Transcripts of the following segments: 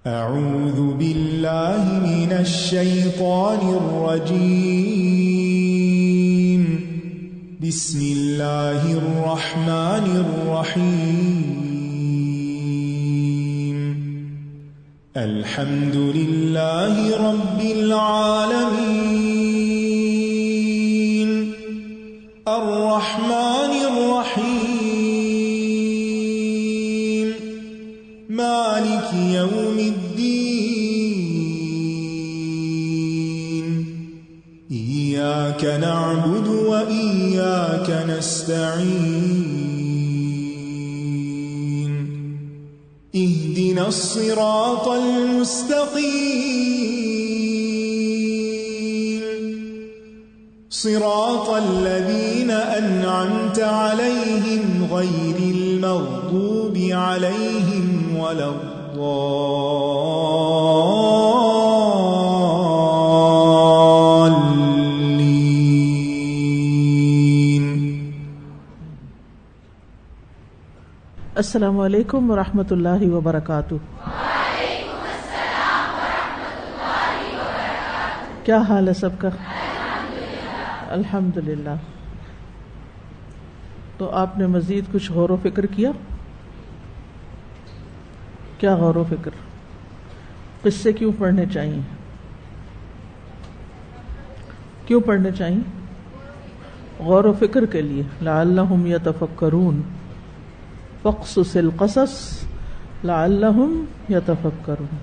أعوذ بالله من الشيطان الرجيم. بسم الله الرحمن الرحيم. الحمد لله رب العالمين. الرحمن الرحيم. مالك يوم الدين. إياك نعبد وإياك نستعين. اهدنا الصراط المستقيم. صراط الذين أنعمت عليهم غير المغضوب عليهم ولا الضالين. السلام علیکم ورحمۃ اللہ وبرکاتہ. وعلیکم السلام ورحمۃ اللہ وبرکاتہ. کیا حال ہے سب کا؟ الحمدللہ. تو آپ نے مزید کچھ غور و فکر کیا؟ کیا غور و فکر؟ قصے کیوں پڑھنے چاہیے؟ کیوں پڑھنے چاہیے؟ غور و فکر کے لیے. لعلہم یتفکرون. فاقصص القصص لعلہم یتفکرون.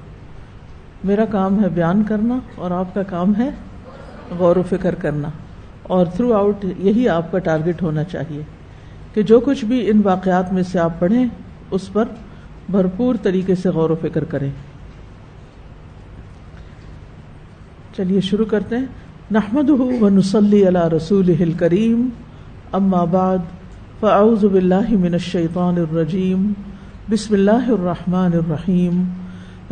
میرا کام ہے بیان کرنا اور آپ کا کام ہے غور و فکر کرنا، اور تھرو آؤٹ یہی آپ کا ٹارگٹ ہونا چاہیے کہ جو کچھ بھی ان واقعات میں سے آپ پڑھیں اس پر بھرپور طریقے سے غور و فکر کریں. چلیے شروع کرتے ہیں. نحمدہ ونصلی علی رسولہ الکریم. اما بعد فاعوذ باللہ من الشیطان الرجیم. بسم اللہ الرحمن الرحیم.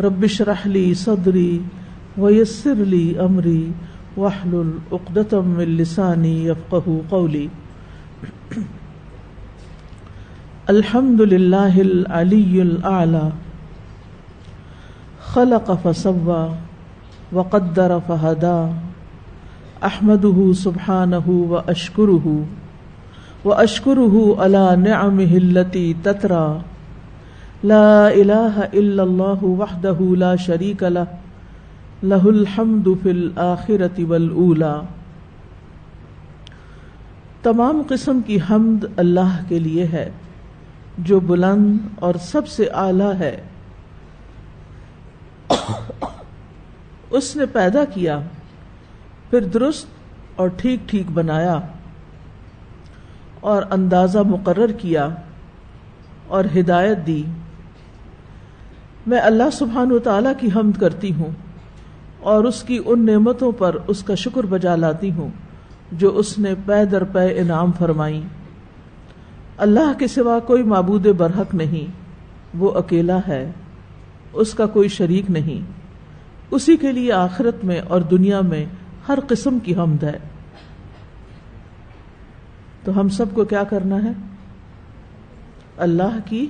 رب اشرح لی صدری ویسر لی امری واحلل عقدۃ من لسانی یفقہوا قولی. الحمد للہ العلی الاعلی خلق فسوى وقدر فہدى. احمدہ سبحانہ واشکرہ علی نعمہ التی تترى. لا الہ الا اللہ وحدہ لا شریک لہ لہ الحمد فی الآخرۃ والأولی. تمام قسم کی حمد اللہ کے لیے ہے جو بلند اور سب سے اعلیٰ ہے. اس نے پیدا کیا، پھر درست اور ٹھیک ٹھیک بنایا، اور اندازہ مقرر کیا اور ہدایت دی. میں اللہ سبحانہ وتعالیٰ کی حمد کرتی ہوں اور اس کی ان نعمتوں پر اس کا شکر بجا لاتی ہوں جو اس نے پے در پے انعام فرمائی. اللہ کے سوا کوئی معبود برحق نہیں، وہ اکیلا ہے، اس کا کوئی شریک نہیں. اسی کے لیے آخرت میں اور دنیا میں ہر قسم کی حمد ہے. تو ہم سب کو کیا کرنا ہے؟ اللہ کی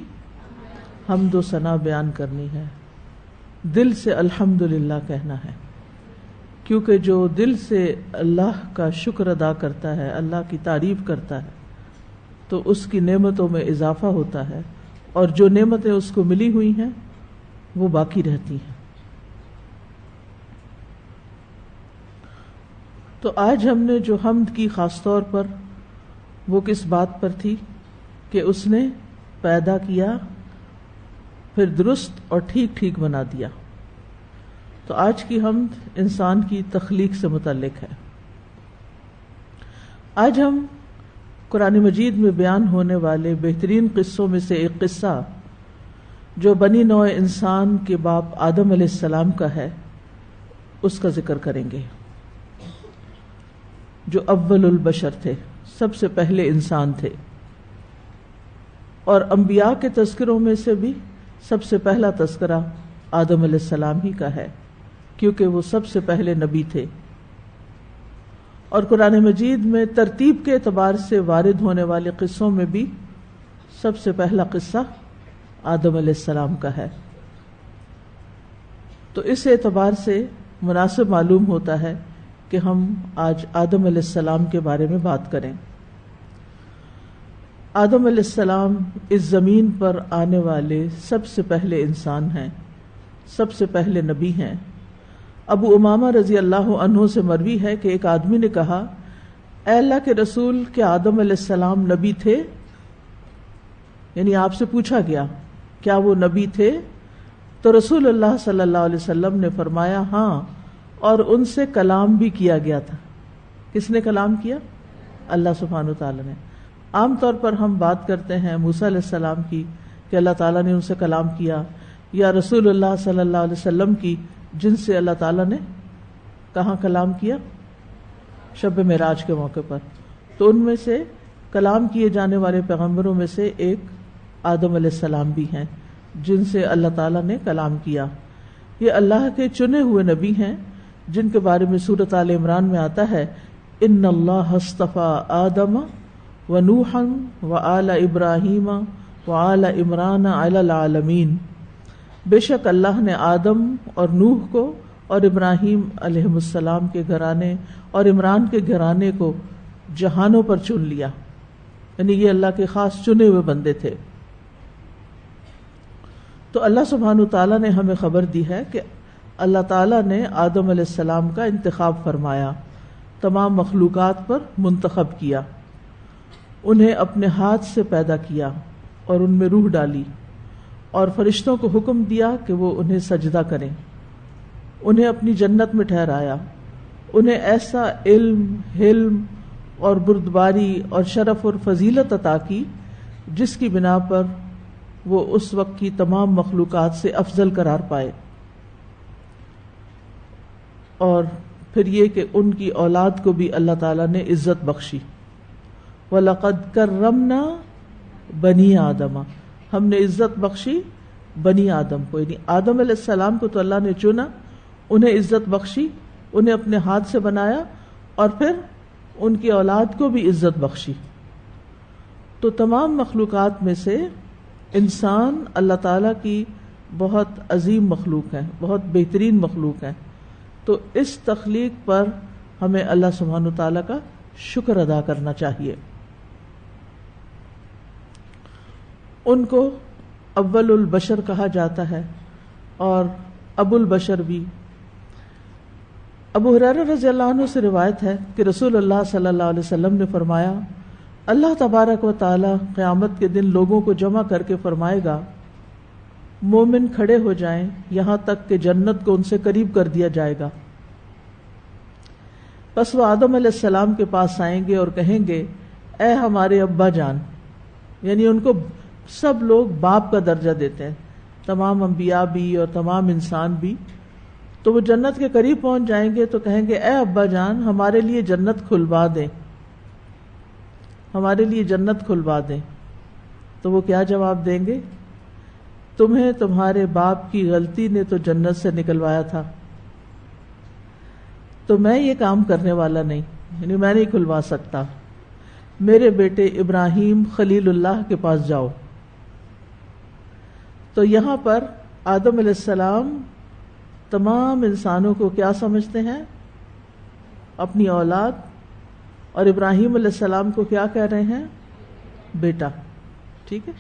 حمد و ثنا بیان کرنی ہے، دل سے الحمدللہ کہنا ہے، کیونکہ جو دل سے اللہ کا شکر ادا کرتا ہے، اللہ کی تعریف کرتا ہے، تو اس کی نعمتوں میں اضافہ ہوتا ہے، اور جو نعمتیں اس کو ملی ہوئی ہیں وہ باقی رہتی ہیں. تو آج ہم نے جو حمد کی خاص طور پر، وہ کس بات پر تھی کہ اس نے پیدا کیا پھر درست اور ٹھیک ٹھیک بنا دیا. تو آج کی حمد انسان کی تخلیق سے متعلق ہے. آج ہم قرآن مجید میں بیان ہونے والے بہترین قصوں میں سے ایک قصہ جو بنی نوع انسان کے باپ آدم علیہ السلام کا ہے، اس کا ذکر کریں گے، جو اول البشر تھے، سب سے پہلے انسان تھے. اور انبیاء کے تذکروں میں سے بھی سب سے پہلا تذکرہ آدم علیہ السلام ہی کا ہے، کیونکہ وہ سب سے پہلے نبی تھے. اور قرآن مجید میں ترتیب کے اعتبار سے وارد ہونے والے قصوں میں بھی سب سے پہلا قصہ آدم علیہ السلام کا ہے. تو اس اعتبار سے مناسب معلوم ہوتا ہے کہ ہم آج آدم علیہ السلام کے بارے میں بات کریں۔ آدم علیہ السلام اس زمین پر آنے والے سب سے پہلے انسان ہیں، سب سے پہلے نبی ہیں۔ ابو امامہ رضی اللہ عنہ سے مروی ہے کہ ایک آدمی نے کہا، اے اللہ کے رسول، کیا آدم علیہ السلام نبی تھے؟ یعنی آپ سے پوچھا گیا کیا وہ نبی تھے؟ تو رسول اللہ صلی اللہ علیہ وسلم نے فرمایا ہاں، اور ان سے کلام بھی کیا گیا تھا۔ کس نے کلام کیا؟ اللہ سبحانہ وتعالی نے۔ عام طور پر ہم بات کرتے ہیں موسیٰ علیہ السلام کی کہ اللہ تعالیٰ نے ان سے کلام کیا، یا رسول اللہ صلی اللہ علیہ وسلم کی جن سے اللہ تعالیٰ نے کہاں کلام کیا؟ شب معراج کے موقع پر۔ تو ان میں سے کلام کیے جانے والے پیغمبروں میں سے ایک آدم علیہ السلام بھی ہیں جن سے اللہ تعالیٰ نے کلام کیا۔ یہ اللہ کے چنے ہوئے نبی ہیں جن کے بارے میں سورۃ آل عمران میں آتا ہے، ان اللہ اصطفیٰ آدم ونوحا وآل ابراہیم وآل عمران علی العالمین۔ بے شک اللہ نے آدم اور نوح کو اور ابراہیم علیہ السلام کے گھرانے اور عمران کے گھرانے کو جہانوں پر چن لیا، یعنی یہ اللہ کے خاص چنے ہوئے بندے تھے۔ تو اللہ سبحانہ تعالیٰ نے ہمیں خبر دی ہے کہ اللہ تعالیٰ نے آدم علیہ السلام کا انتخاب فرمایا، تمام مخلوقات پر منتخب کیا، انہیں اپنے ہاتھ سے پیدا کیا اور ان میں روح ڈالی، اور فرشتوں کو حکم دیا کہ وہ انہیں سجدہ کریں، انہیں اپنی جنت میں ٹھہرایا، انہیں ایسا علم، حلم اور بردباری اور شرف اور فضیلت عطا کی جس کی بنا پر وہ اس وقت کی تمام مخلوقات سے افضل قرار پائے، اور پھر یہ کہ ان کی اولاد کو بھی اللہ تعالیٰ نے عزت بخشی۔ وَلَقَدْ كَرَّمْنَا بَنِي آدَمَ، ہم نے عزت بخشی بنی آدم کو، یعنی آدم علیہ السلام کو تو اللہ نے چنا، انہیں عزت بخشی، انہیں اپنے ہاتھ سے بنایا، اور پھر ان کی اولاد کو بھی عزت بخشی۔ تو تمام مخلوقات میں سے انسان اللہ تعالیٰ کی بہت عظیم مخلوق ہے، بہت بہترین مخلوق ہے۔ تو اس تخلیق پر ہمیں اللہ سبحانہ تعالیٰ کا شکر ادا کرنا چاہیے۔ ان کو اول البشر کہا جاتا ہے اور ابو البشر بھی۔ ابو ہریرہ رضی اللہ عنہ سے روایت ہے کہ رسول اللہ صلی اللہ علیہ وسلم نے فرمایا، اللہ تبارک و تعالی قیامت کے دن لوگوں کو جمع کر کے فرمائے گا، مومن کھڑے ہو جائیں یہاں تک کہ جنت کو ان سے قریب کر دیا جائے گا۔ پس وہ آدم علیہ السلام کے پاس آئیں گے اور کہیں گے، اے ہمارے ابا جان، یعنی ان کو سب لوگ باپ کا درجہ دیتے ہیں، تمام انبیاء بھی اور تمام انسان بھی۔ تو وہ جنت کے قریب پہنچ جائیں گے تو کہیں گے، اے ابا جان، ہمارے لیے جنت کھلوا دیں، ہمارے لیے جنت کھلوا دیں۔ تو وہ کیا جواب دیں گے؟ تمہیں تمہارے باپ کی غلطی نے تو جنت سے نکلوایا تھا، تو میں یہ کام کرنے والا نہیں، یعنی میں نہیں کھلوا سکتا، میرے بیٹے ابراہیم خلیل اللہ کے پاس جاؤ۔ تو یہاں پر آدم علیہ السلام تمام انسانوں کو کیا سمجھتے ہیں؟ اپنی اولاد، اور ابراہیم علیہ السلام کو کیا کہہ رہے ہیں؟ بیٹا۔ ٹھیک ہے،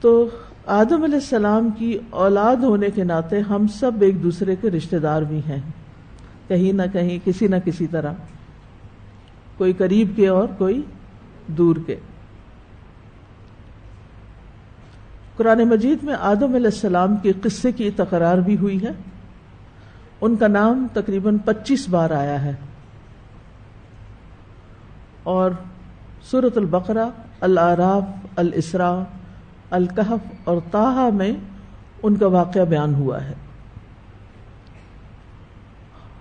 تو آدم علیہ السلام کی اولاد ہونے کے ناطے ہم سب ایک دوسرے کے رشتہ دار بھی ہیں، کہیں نہ کہیں کسی نہ کسی طرح، کوئی قریب کے اور کوئی دور کے۔ قرآن مجید میں آدم علیہ السلام کے قصے کی تکرار بھی ہوئی ہے، ان کا نام تقریباً 25 بار آیا ہے، اور سورۃ البقرہ، الاعراف، الاسراء، الکہف اور طٰہٰ میں ان کا واقعہ بیان ہوا ہے۔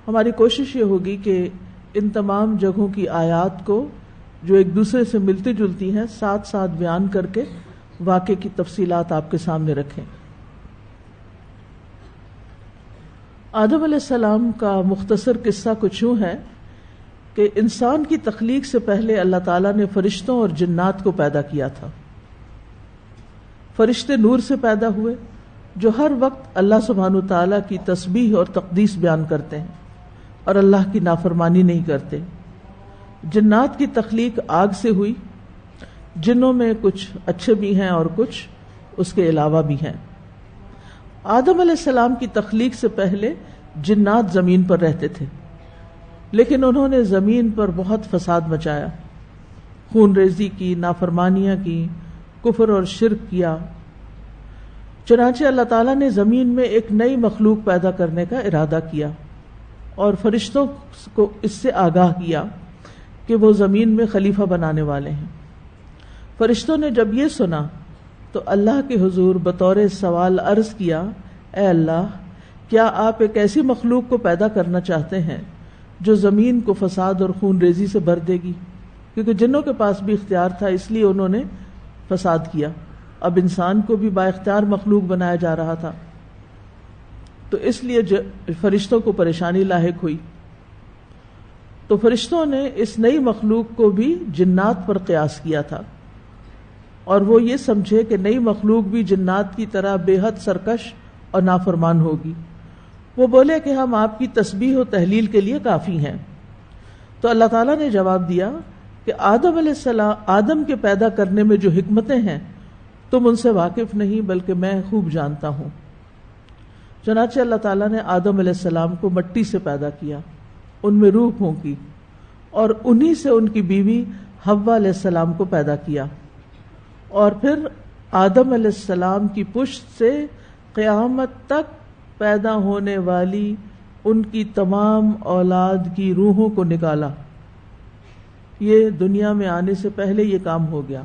ہماری کوشش یہ ہوگی کہ ان تمام جگہوں کی آیات کو جو ایک دوسرے سے ملتی جلتی ہیں ساتھ ساتھ بیان کر کے واقعے کی تفصیلات آپ کے سامنے رکھیں۔ آدم علیہ السلام کا مختصر قصہ کچھ یوں ہے کہ انسان کی تخلیق سے پہلے اللہ تعالیٰ نے فرشتوں اور جنات کو پیدا کیا تھا۔ فرشتے نور سے پیدا ہوئے جو ہر وقت اللہ سبحانہ تعالیٰ کی تسبیح اور تقدیس بیان کرتے ہیں اور اللہ کی نافرمانی نہیں کرتے۔ جنات کی تخلیق آگ سے ہوئی، جنوں میں کچھ اچھے بھی ہیں اور کچھ اس کے علاوہ بھی ہیں۔ آدم علیہ السلام کی تخلیق سے پہلے جنات زمین پر رہتے تھے، لیکن انہوں نے زمین پر بہت فساد مچایا، خون ریزی کی، نافرمانیاں کی، کفر اور شرک کیا۔ چنانچہ اللہ تعالیٰ نے زمین میں ایک نئی مخلوق پیدا کرنے کا ارادہ کیا اور فرشتوں کو اس سے آگاہ کیا کہ وہ زمین میں خلیفہ بنانے والے ہیں۔ فرشتوں نے جب یہ سنا تو اللہ کے حضور بطور سوال عرض کیا، اے اللہ، کیا آپ ایک ایسی مخلوق کو پیدا کرنا چاہتے ہیں جو زمین کو فساد اور خون ریزی سے بھر دے گی؟ کیونکہ جنوں کے پاس بھی اختیار تھا، اس لیے انہوں نے فساد کیا۔ اب انسان کو بھی با اختیار مخلوق بنایا جا رہا تھا، تو اس لیے فرشتوں کو پریشانی لاحق ہوئی۔ تو فرشتوں نے اس نئی مخلوق کو بھی جنات پر قیاس کیا تھا، اور وہ یہ سمجھے کہ نئی مخلوق بھی جنات کی طرح بے حد سرکش اور نافرمان ہوگی۔ وہ بولے کہ ہم آپ کی تسبیح و تحلیل کے لیے کافی ہیں۔ تو اللہ تعالیٰ نے جواب دیا کہ آدم علیہ السلام، آدم کے پیدا کرنے میں جو حکمتیں ہیں تم ان سے واقف نہیں، بلکہ میں خوب جانتا ہوں۔ چنانچہ اللہ تعالیٰ نے آدم علیہ السلام کو مٹی سے پیدا کیا، ان میں روح پھونکی، اور انہی سے ان کی بیوی حوا علیہ السلام کو پیدا کیا، اور پھر آدم علیہ السلام کی پشت سے قیامت تک پیدا ہونے والی ان کی تمام اولاد کی روحوں کو نکالا۔ یہ دنیا میں آنے سے پہلے یہ کام ہو گیا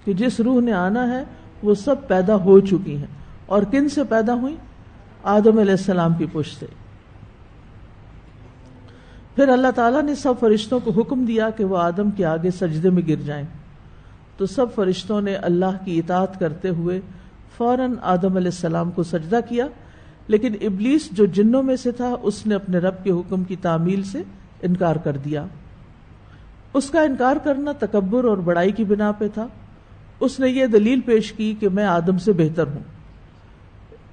کہ جس روح نے آنا ہے وہ سب پیدا ہو چکی ہیں۔ اور کن سے پیدا ہوئی؟ آدم علیہ السلام کی پشت سے۔ پھر اللہ تعالیٰ نے سب فرشتوں کو حکم دیا کہ وہ آدم کے آگے سجدے میں گر جائیں، تو سب فرشتوں نے اللہ کی اطاعت کرتے ہوئے فوراً آدم علیہ السلام کو سجدہ کیا، لیکن ابلیس جو جنوں میں سے تھا اس نے اپنے رب کے حکم کی تعمیل سے انکار کر دیا۔ اس کا انکار کرنا تکبر اور بڑائی کی بنا پہ تھا۔ اس نے یہ دلیل پیش کی کہ میں آدم سے بہتر ہوں۔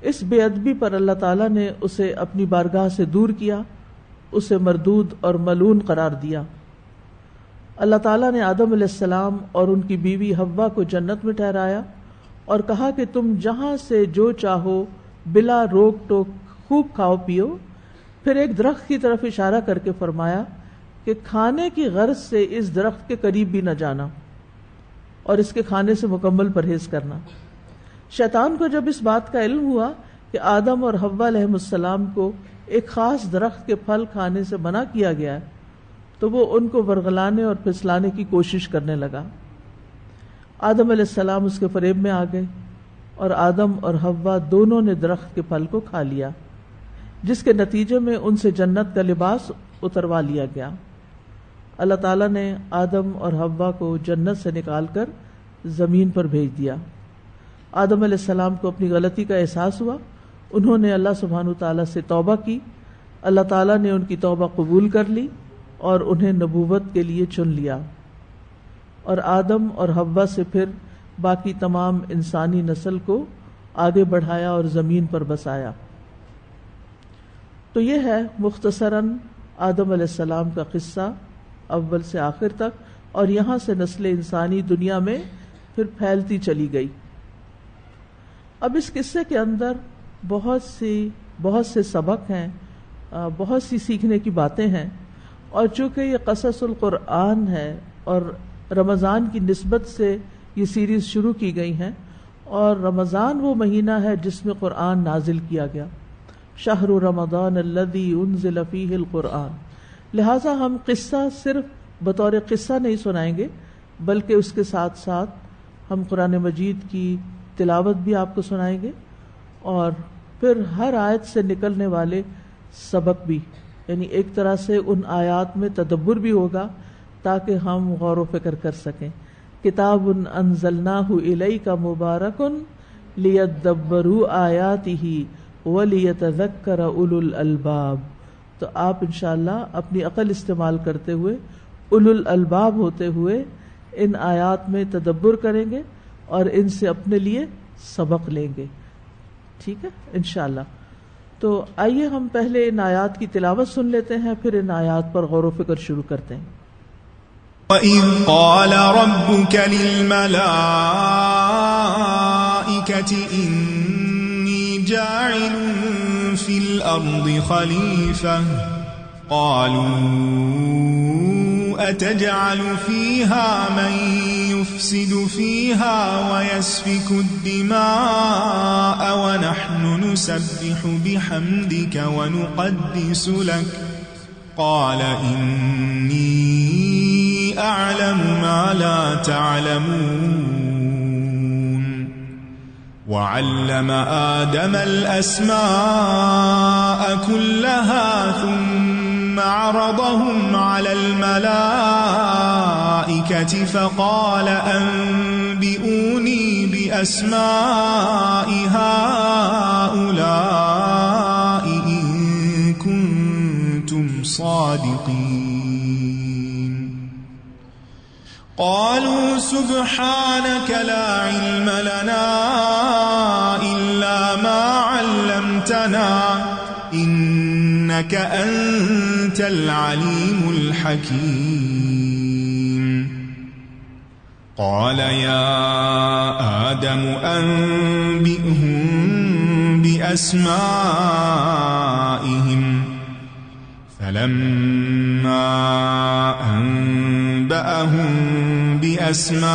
اس بے ادبی پر اللہ تعالیٰ نے اسے اپنی بارگاہ سے دور کیا، اسے مردود اور ملعون قرار دیا۔ اللہ تعالیٰ نے آدم علیہ السلام اور ان کی بیوی حوا کو جنت میں ٹھہرایا اور کہا کہ تم جہاں سے جو چاہو بلا روک ٹوک خوب کھاؤ پیو۔ پھر ایک درخت کی طرف اشارہ کر کے فرمایا کہ کھانے کی غرض سے اس درخت کے قریب بھی نہ جانا اور اس کے کھانے سے مکمل پرہیز کرنا۔ شیطان کو جب اس بات کا علم ہوا کہ آدم اور حوا علیہ السلام کو ایک خاص درخت کے پھل کھانے سے منع کیا گیا ہے، تو وہ ان کو ورغلانے اور پھسلانے کی کوشش کرنے لگا۔ آدم علیہ السلام اس کے فریب میں آ گئے اور آدم اور حوا دونوں نے درخت کے پھل کو کھا لیا، جس کے نتیجے میں ان سے جنت کا لباس اتروا لیا گیا۔ اللہ تعالیٰ نے آدم اور حوا کو جنت سے نکال کر زمین پر بھیج دیا۔ آدم علیہ السلام کو اپنی غلطی کا احساس ہوا، انہوں نے اللہ سبحانہ تعالیٰ سے توبہ کی، اللہ تعالیٰ نے ان کی توبہ قبول کر لی اور انہیں نبوت کے لیے چن لیا، اور آدم اور حوا سے پھر باقی تمام انسانی نسل کو آگے بڑھایا اور زمین پر بسایا۔ تو یہ ہے مختصراً آدم علیہ السلام کا قصہ اول سے آخر تک، اور یہاں سے نسل انسانی دنیا میں پھر پھیلتی چلی گئی۔ اب اس قصے کے اندر بہت سے سبق ہیں، بہت سی سیکھنے کی باتیں ہیں، اور چونکہ یہ قصص القرآن ہے اور رمضان کی نسبت سے یہ سیریز شروع کی گئی ہیں، اور رمضان وہ مہینہ ہے جس میں قرآن نازل کیا گیا، شہر رمضان الذی انزل فیہ القرآن، لہٰذا ہم قصہ صرف بطور قصہ نہیں سنائیں گے، بلکہ اس کے ساتھ ساتھ ہم قرآن مجید کی تلاوت بھی آپ کو سنائیں گے، اور پھر ہر آیت سے نکلنے والے سبق بھی، یعنی ایک طرح سے ان آیات میں تدبر بھی ہوگا تاکہ ہم غور و فکر کر سکیں۔ کتاب انزلناہ الیک مبارک لیدبروا آیاتہ ولیتذکر اولو الالباب۔ تو آپ انشاءاللہ اپنی عقل استعمال کرتے ہوئے، اولو الالباب ہوتے ہوئے ان آیات میں تدبر کریں گے اور ان سے اپنے لیے سبق لیں گے۔ ٹھیک ہے انشاءاللہ. تو آئیے ہم پہلے ان آیات کی تلاوت سن لیتے ہیں، پھر ان آیات پر غور و فکر شروع کرتے ہیں. وَإِذْ قَالَ رَبُّكَ لِلْمَلَائِكَةِ إِنِّي جَاعِلٌ فِي الْأَرْضِ خَلِيفَةً قَالُوا أَتَجْعَلُ فِيهَا مَن يُفْسِدُ فِيهَا وَيَسْفِكُ الدِّمَاءَ وَنَحْنُ نُسَبِّحُ بِحَمْدِكَ وَنُقَدِّسُ لَكَ قَالَ إِنِّي أَعْلَمُ مَا لَا تَعْلَمُونَ وَعَلَّمَ آدَمَ الْأَسْمَاءَ كُلَّهَا ثُمَّ عَرَضَهُمْ عَلَى الْمَلَائِكَةِ فَقَالَ أَنبِئُونِي بِأَسْمَاءِ هَؤُلَاءِ إِن كُنتُمْ صَادِقِينَ قَالُوا سُبْحَانَكَ لَا عِلْمَ لَنَا إِلَّا مَا عَلَّمْتَنَا إِنَّكَ أَنْتَ الْعَلِيمُ الْحَكِيمُ قَالَ يَا آدَمُ أَنْبِئْهُمْ بِأَسْمَائِهِمْ فَلَمَّا أَنْبَأَهُمْ بِأَسْمَائِهِمْ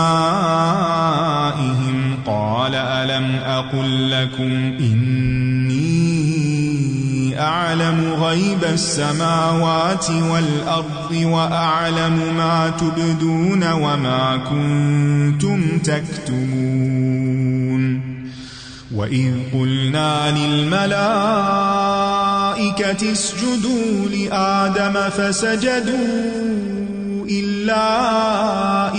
قَالَ أَلَمْ أَقُلْ لَكُمْ إِنِّي أَعْلَمُ غَيْبَ السَّمَاوَاتِ وَالْأَرْضِ وَأَعْلَمُ مَا تُبْدُونَ وَمَا كُنْتُمْ تَكْتُمُونَ وَإِذْ قُلْنَا لِلْمَلَائِكَةِ اسْجُدُوا لِآدَمَ فَسَجَدُوا إِلَّا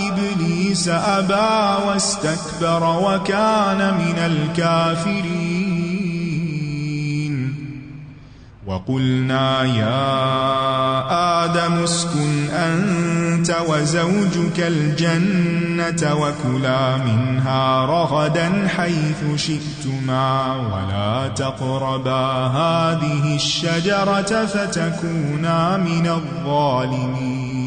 إِبْلِيسَ أَبَى وَاسْتَكْبَرَ وَكَانَ مِنَ الْكَافِرِينَ وَقُلْنَا يَا آدَمُ اسْكُنْ أَنْتَ وَزَوْجُكَ الْجَنَّةَ وَكُلَا مِنْهَا رَغَدًا حَيْثُ شِئْتُمَا وَلَا تَقْرَبَا هَذِهِ الشَّجَرَةَ فَتَكُونَا مِنَ الظَّالِمِينَ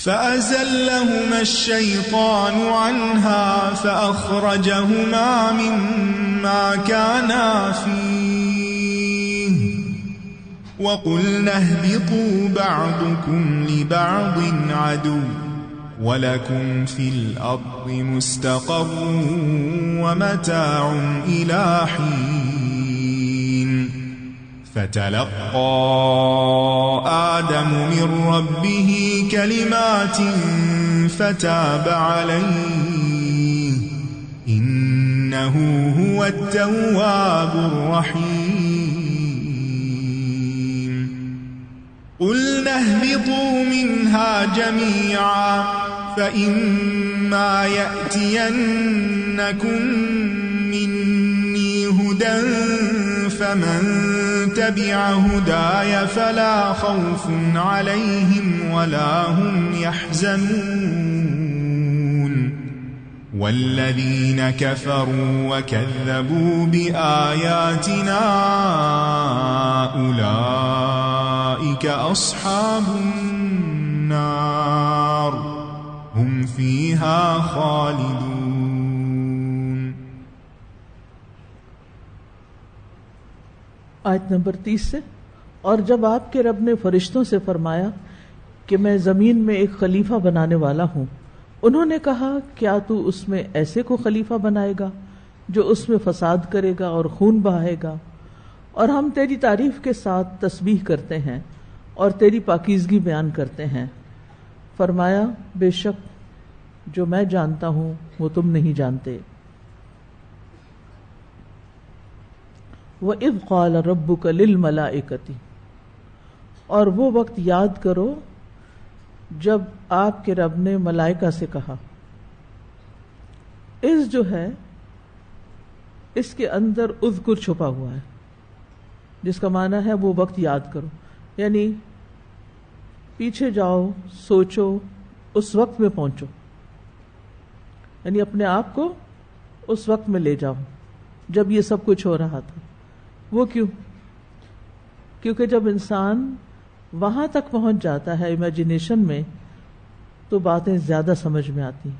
فَأَزَلَّهُمَا الشَّيْطَانُ عَنْهَا فَأَخْرَجَهُمَا مِمَّا كَانَا فِيهِ وَقُلْنَا اهْبِطُوا بَعْضُكُمْ لِبَعْضٍ عَدُوٌّ وَلَكُمْ فِي الْأَرْضِ مُسْتَقَرٌّ وَمَتَاعٌ إِلَى حِينٍ فَتَلَقَّى آدَمُ مِنْ رَبِّهِ كَلِمَاتٍ فَتَابَ عَلَيْهِ إِنَّهُ هُوَ التَّوَّابُ الرَّحِيمُ قُلْنَا اهْبِطُوا مِنْهَا جَمِيعًا فَإِمَّا يَأْتِيَنَّكُمْ مِنِّي هُدًى فَمَنْ تَبِعَ هُدَايَ فَلَا خَوْفٌ عَلَيْهِمْ وَلَا هُمْ يَحْزَنُونَ وَالَّذِينَ كَفَرُوا وَكَذَّبُوا بِآيَاتِنَا أُولَئِكَ أَصْحَابُ النَّارِ هُمْ فِيهَا خَالِدُونَ. آیت نمبر 30 سے. اور جب آپ کے رب نے فرشتوں سے فرمایا کہ میں زمین میں ایک خلیفہ بنانے والا ہوں، انہوں نے کہا کیا تو اس میں ایسے کو خلیفہ بنائے گا جو اس میں فساد کرے گا اور خون بہائے گا؟ اور ہم تیری تعریف کے ساتھ تسبیح کرتے ہیں اور تیری پاکیزگی بیان کرتے ہیں. فرمایا بے شک جو میں جانتا ہوں وہ تم نہیں جانتے. وَإِذْ قَالَ رَبُّكَ لِلْمَلَائِكَةِ، اور وہ وقت یاد کرو جب آپ کے رب نے ملائکہ سے کہا. اس جو ہے اس کے اندر اذکر چھپا ہوا ہے، جس کا معنی ہے وہ وقت یاد کرو، یعنی پیچھے جاؤ، سوچو، اس وقت میں پہنچو، یعنی اپنے آپ کو اس وقت میں لے جاؤں جب یہ سب کچھ ہو رہا تھا. وہ کیوں؟ کیونکہ جب انسان وہاں تک پہنچ جاتا ہے امیجنیشن میں تو باتیں زیادہ سمجھ میں آتی ہیں.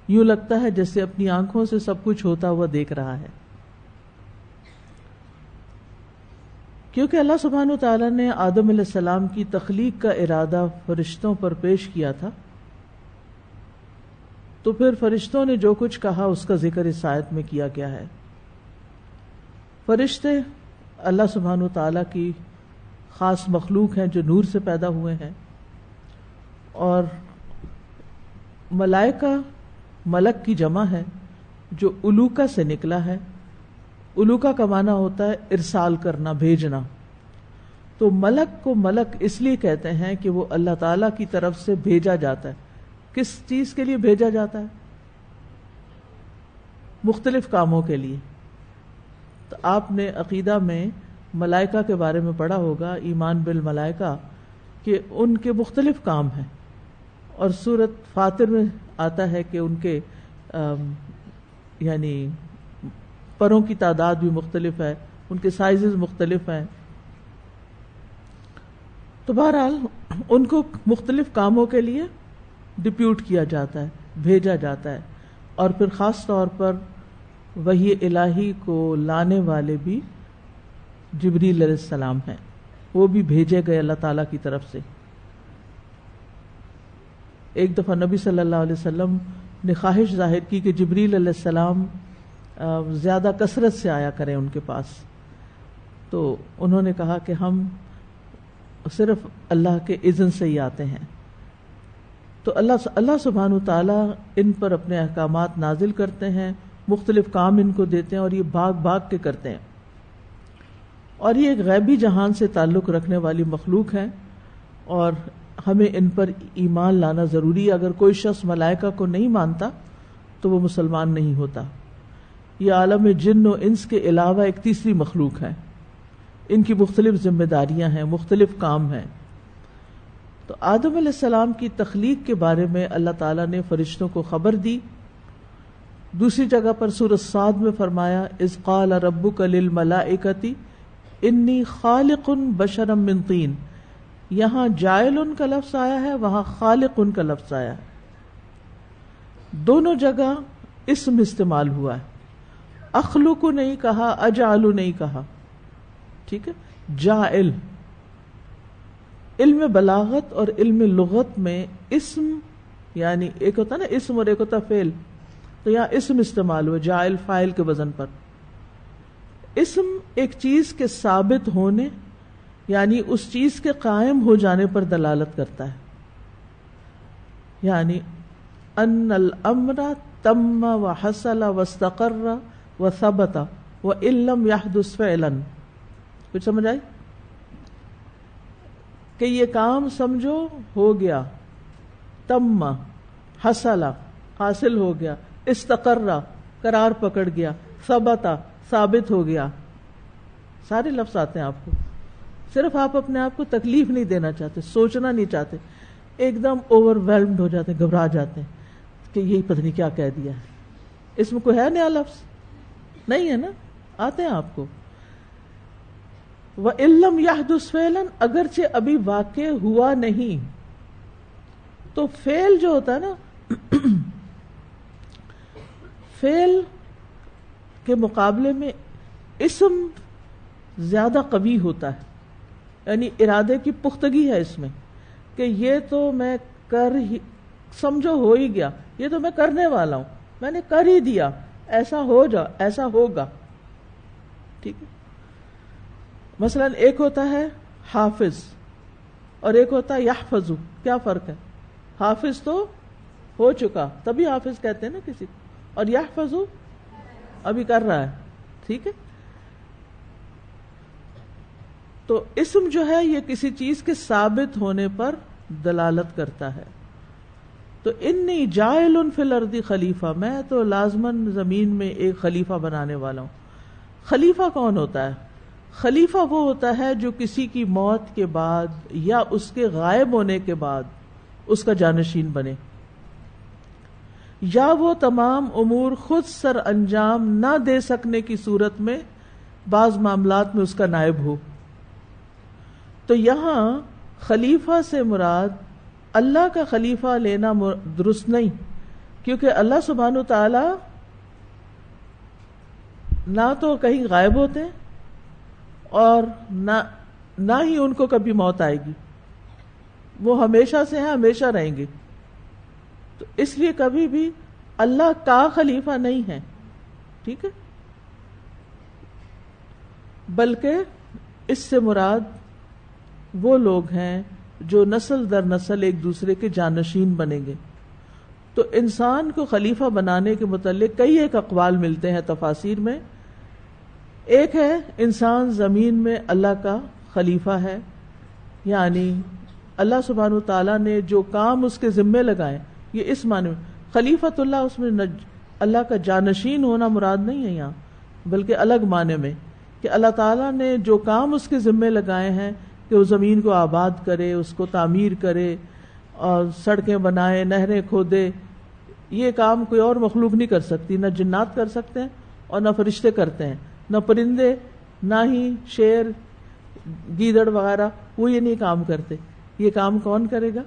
یوں لگتا ہے جیسے اپنی آنکھوں سے سب کچھ ہوتا ہوا دیکھ رہا ہے. کیونکہ اللہ سبحانہ وتعالی نے آدم علیہ السلام کی تخلیق کا ارادہ فرشتوں پر پیش کیا تھا، تو پھر فرشتوں نے جو کچھ کہا اس کا ذکر اس آیت میں کیا گیا ہے. فرشتے اللہ سبحانہ وتعالی کی خاص مخلوق ہیں جو نور سے پیدا ہوئے ہیں، اور ملائکہ ملک کی جمع ہے جو الوکا سے نکلا ہے. الوکا کا معنی ہوتا ہے ارسال کرنا، بھیجنا. تو ملک کو ملک اس لیے کہتے ہیں کہ وہ اللہ تعالی کی طرف سے بھیجا جاتا ہے. کس چیز کے لیے بھیجا جاتا ہے؟ مختلف کاموں کے لیے. تو آپ نے عقیدہ میں ملائکہ کے بارے میں پڑھا ہوگا، ایمان بالملائکہ، کہ ان کے مختلف کام ہیں. اور سورۃ فاطر میں آتا ہے کہ ان کے یعنی پروں کی تعداد بھی مختلف ہے، ان کے سائزز مختلف ہیں. تو بہرحال ان کو مختلف کاموں کے لیے ڈپیوٹ کیا جاتا ہے، بھیجا جاتا ہے. اور پھر خاص طور پر وحی الہی کو لانے والے بھی جبریل علیہ السلام ہیں، وہ بھی بھیجے گئے اللہ تعالیٰ کی طرف سے. ایک دفعہ نبی صلی اللہ علیہ وسلم نے خواہش ظاہر کی کہ جبریل علیہ السلام زیادہ کثرت سے آیا کریں ان کے پاس. تو انہوں نے کہا کہ ہم صرف اللہ کے اذن سے ہی آتے ہیں. تو اللہ سبحانہ وتعالیٰ ان پر اپنے احکامات نازل کرتے ہیں، مختلف کام ان کو دیتے ہیں، اور یہ بھاگ بھاگ کے کرتے ہیں. اور یہ ایک غیبی جہان سے تعلق رکھنے والی مخلوق ہے، اور ہمیں ان پر ایمان لانا ضروری ہے. اگر کوئی شخص ملائکہ کو نہیں مانتا تو وہ مسلمان نہیں ہوتا. یہ عالم جن و انس کے علاوہ ایک تیسری مخلوق ہے. ان کی مختلف ذمہ داریاں ہیں، مختلف کام ہیں. تو آدم علیہ السلام کی تخلیق کے بارے میں اللہ تعالیٰ نے فرشتوں کو خبر دی. دوسری جگہ پر سورۃ صاد میں فرمایا اذ قال ربک للملائکۃ انی خالق بشرا من طین. یہاں جائل کا لفظ آیا ہے، وہاں خالق کا لفظ آیا ہے. دونوں جگہ اسم استعمال ہوا ہے. اخلق نہیں کہا، اجعل نہیں کہا. ٹھیک ہے. جائل. علم بلاغت اور علم لغت میں اسم یعنی ایک ہوتا ہے نا اسم اور ایک ہوتا فعل، تو یہاں اسم استعمال ہوا جائل فاعل کے وزن پر. اسم ایک چیز کے ثابت ہونے یعنی اس چیز کے قائم ہو جانے پر دلالت کرتا ہے. یعنی ان الامر تم وحصل واستقر وثبت وان لم يحدث فعلا. کچھ سمجھ آئی؟ کہ یہ کام سمجھو ہو گیا، تم حصل حاصل ہو گیا، استقر قرار پکڑ گیا، ثبت ثابت ہو گیا. سارے لفظ آتے ہیں آپ کو. صرف آپ اپنے آپ کو تکلیف نہیں دینا چاہتے، سوچنا نہیں چاہتے، ایک دم اوور ویلمڈ ہو جاتے ہیں، گھبرا جاتے ہیں کہ یہی پتہ نہیں کیا کہہ دیا ہے. اس میں کوئی ہے نیا لفظ نہیں ہے نا، آتے ہیں آپ کو. وَإِن لَّمْ يَحْدُثْ فَعْلًا، اگرچہ ابھی واقع ہوا نہیں. تو فعل جو ہوتا ہے نا، فعل کے مقابلے میں اسم زیادہ قوی ہوتا ہے. یعنی ارادے کی پختگی ہے اس میں کہ یہ تو میں کر ہی سمجھو ہو ہی گیا، یہ تو میں کرنے والا ہوں، میں نے کر ہی دیا، ایسا ہو جا ایسا ہوگا. ٹھیک ہے. مثلا ایک ہوتا ہے حافظ اور ایک ہوتا ہے یحفظ. کیا فرق ہے؟ حافظ تو ہو چکا تبھی حافظ کہتے ہیں نا کسی کو، اور یحفظ ابھی کر رہا ہے. ٹھیک ہے. تو اسم جو ہے یہ کسی چیز کے ثابت ہونے پر دلالت کرتا ہے. تو انی جاعل فی الارض خلیفہ، میں تو لازماً زمین میں ایک خلیفہ بنانے والا ہوں. خلیفہ کون ہوتا ہے؟ خلیفہ وہ ہوتا ہے جو کسی کی موت کے بعد یا اس کے غائب ہونے کے بعد اس کا جانشین بنے. یا وہ تمام امور خود سر انجام نہ دے سکنے کی صورت میں بعض معاملات میں اس کا نائب ہو. تو یہاں خلیفہ سے مراد اللہ کا خلیفہ لینا درست نہیں، کیونکہ اللہ سبحانہ تعالی نہ تو کہیں غائب ہوتے ہیں اور نہ ہی ان کو کبھی موت آئے گی، وہ ہمیشہ سے ہیں، ہمیشہ رہیں گے. تو اس لیے کبھی بھی اللہ کا خلیفہ نہیں ہے، ٹھیک ہے، بلکہ اس سے مراد وہ لوگ ہیں جو نسل در نسل ایک دوسرے کے جانشین بنیں گے. تو انسان کو خلیفہ بنانے کے متعلق کئی ایک اقوال ملتے ہیں تفاسیر میں. ایک ہے انسان زمین میں اللہ کا خلیفہ ہے، یعنی اللہ سبحانہ وتعالیٰ نے جو کام اس کے ذمے لگائے، یہ اس معنی میں خلیفۃ اللہ، اس میں اللہ کا جانشین ہونا مراد نہیں ہے یہاں، بلکہ الگ معنی میں کہ اللہ تعالیٰ نے جو کام اس کے ذمے لگائے ہیں کہ وہ زمین کو آباد کرے، اس کو تعمیر کرے اور سڑکیں بنائے، نہریں کھودے، یہ کام کوئی اور مخلوق نہیں کر سکتی، نہ جنات کر سکتے ہیں اور نہ فرشتے کرتے ہیں، نہ پرندے، نہ ہی شیر، گیدڑ وغیرہ، وہ یہ نہیں کام کرتے. یہ کام کون کرے گا؟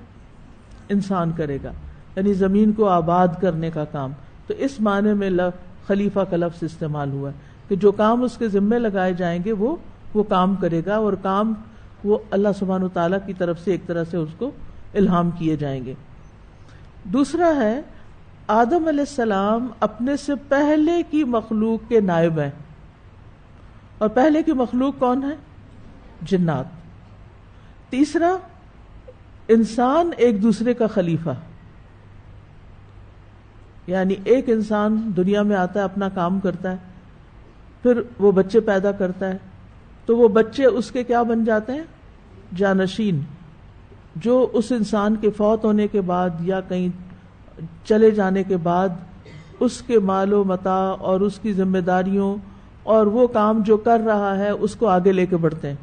انسان کرے گا، یعنی زمین کو آباد کرنے کا کام. تو اس معنی میں خلیفہ کا لفظ استعمال ہوا ہے کہ جو کام اس کے ذمے لگائے جائیں گے وہ کام کرے گا، اور کام وہ اللہ سبحانہ وتعالیٰ کی طرف سے ایک طرح سے اس کو الہام کیے جائیں گے. دوسرا ہے آدم علیہ السلام اپنے سے پہلے کی مخلوق کے نائب ہیں، اور پہلے کی مخلوق کون ہے؟ جنات. تیسرا انسان ایک دوسرے کا خلیفہ، یعنی ایک انسان دنیا میں آتا ہے، اپنا کام کرتا ہے، پھر وہ بچے پیدا کرتا ہے، تو وہ بچے اس کے کیا بن جاتے ہیں؟ جانشین، جو اس انسان کے فوت ہونے کے بعد یا کہیں چلے جانے کے بعد اس کے مال و متاع اور اس کی ذمہ داریوں اور وہ کام جو کر رہا ہے اس کو آگے لے کے بڑھتے ہیں.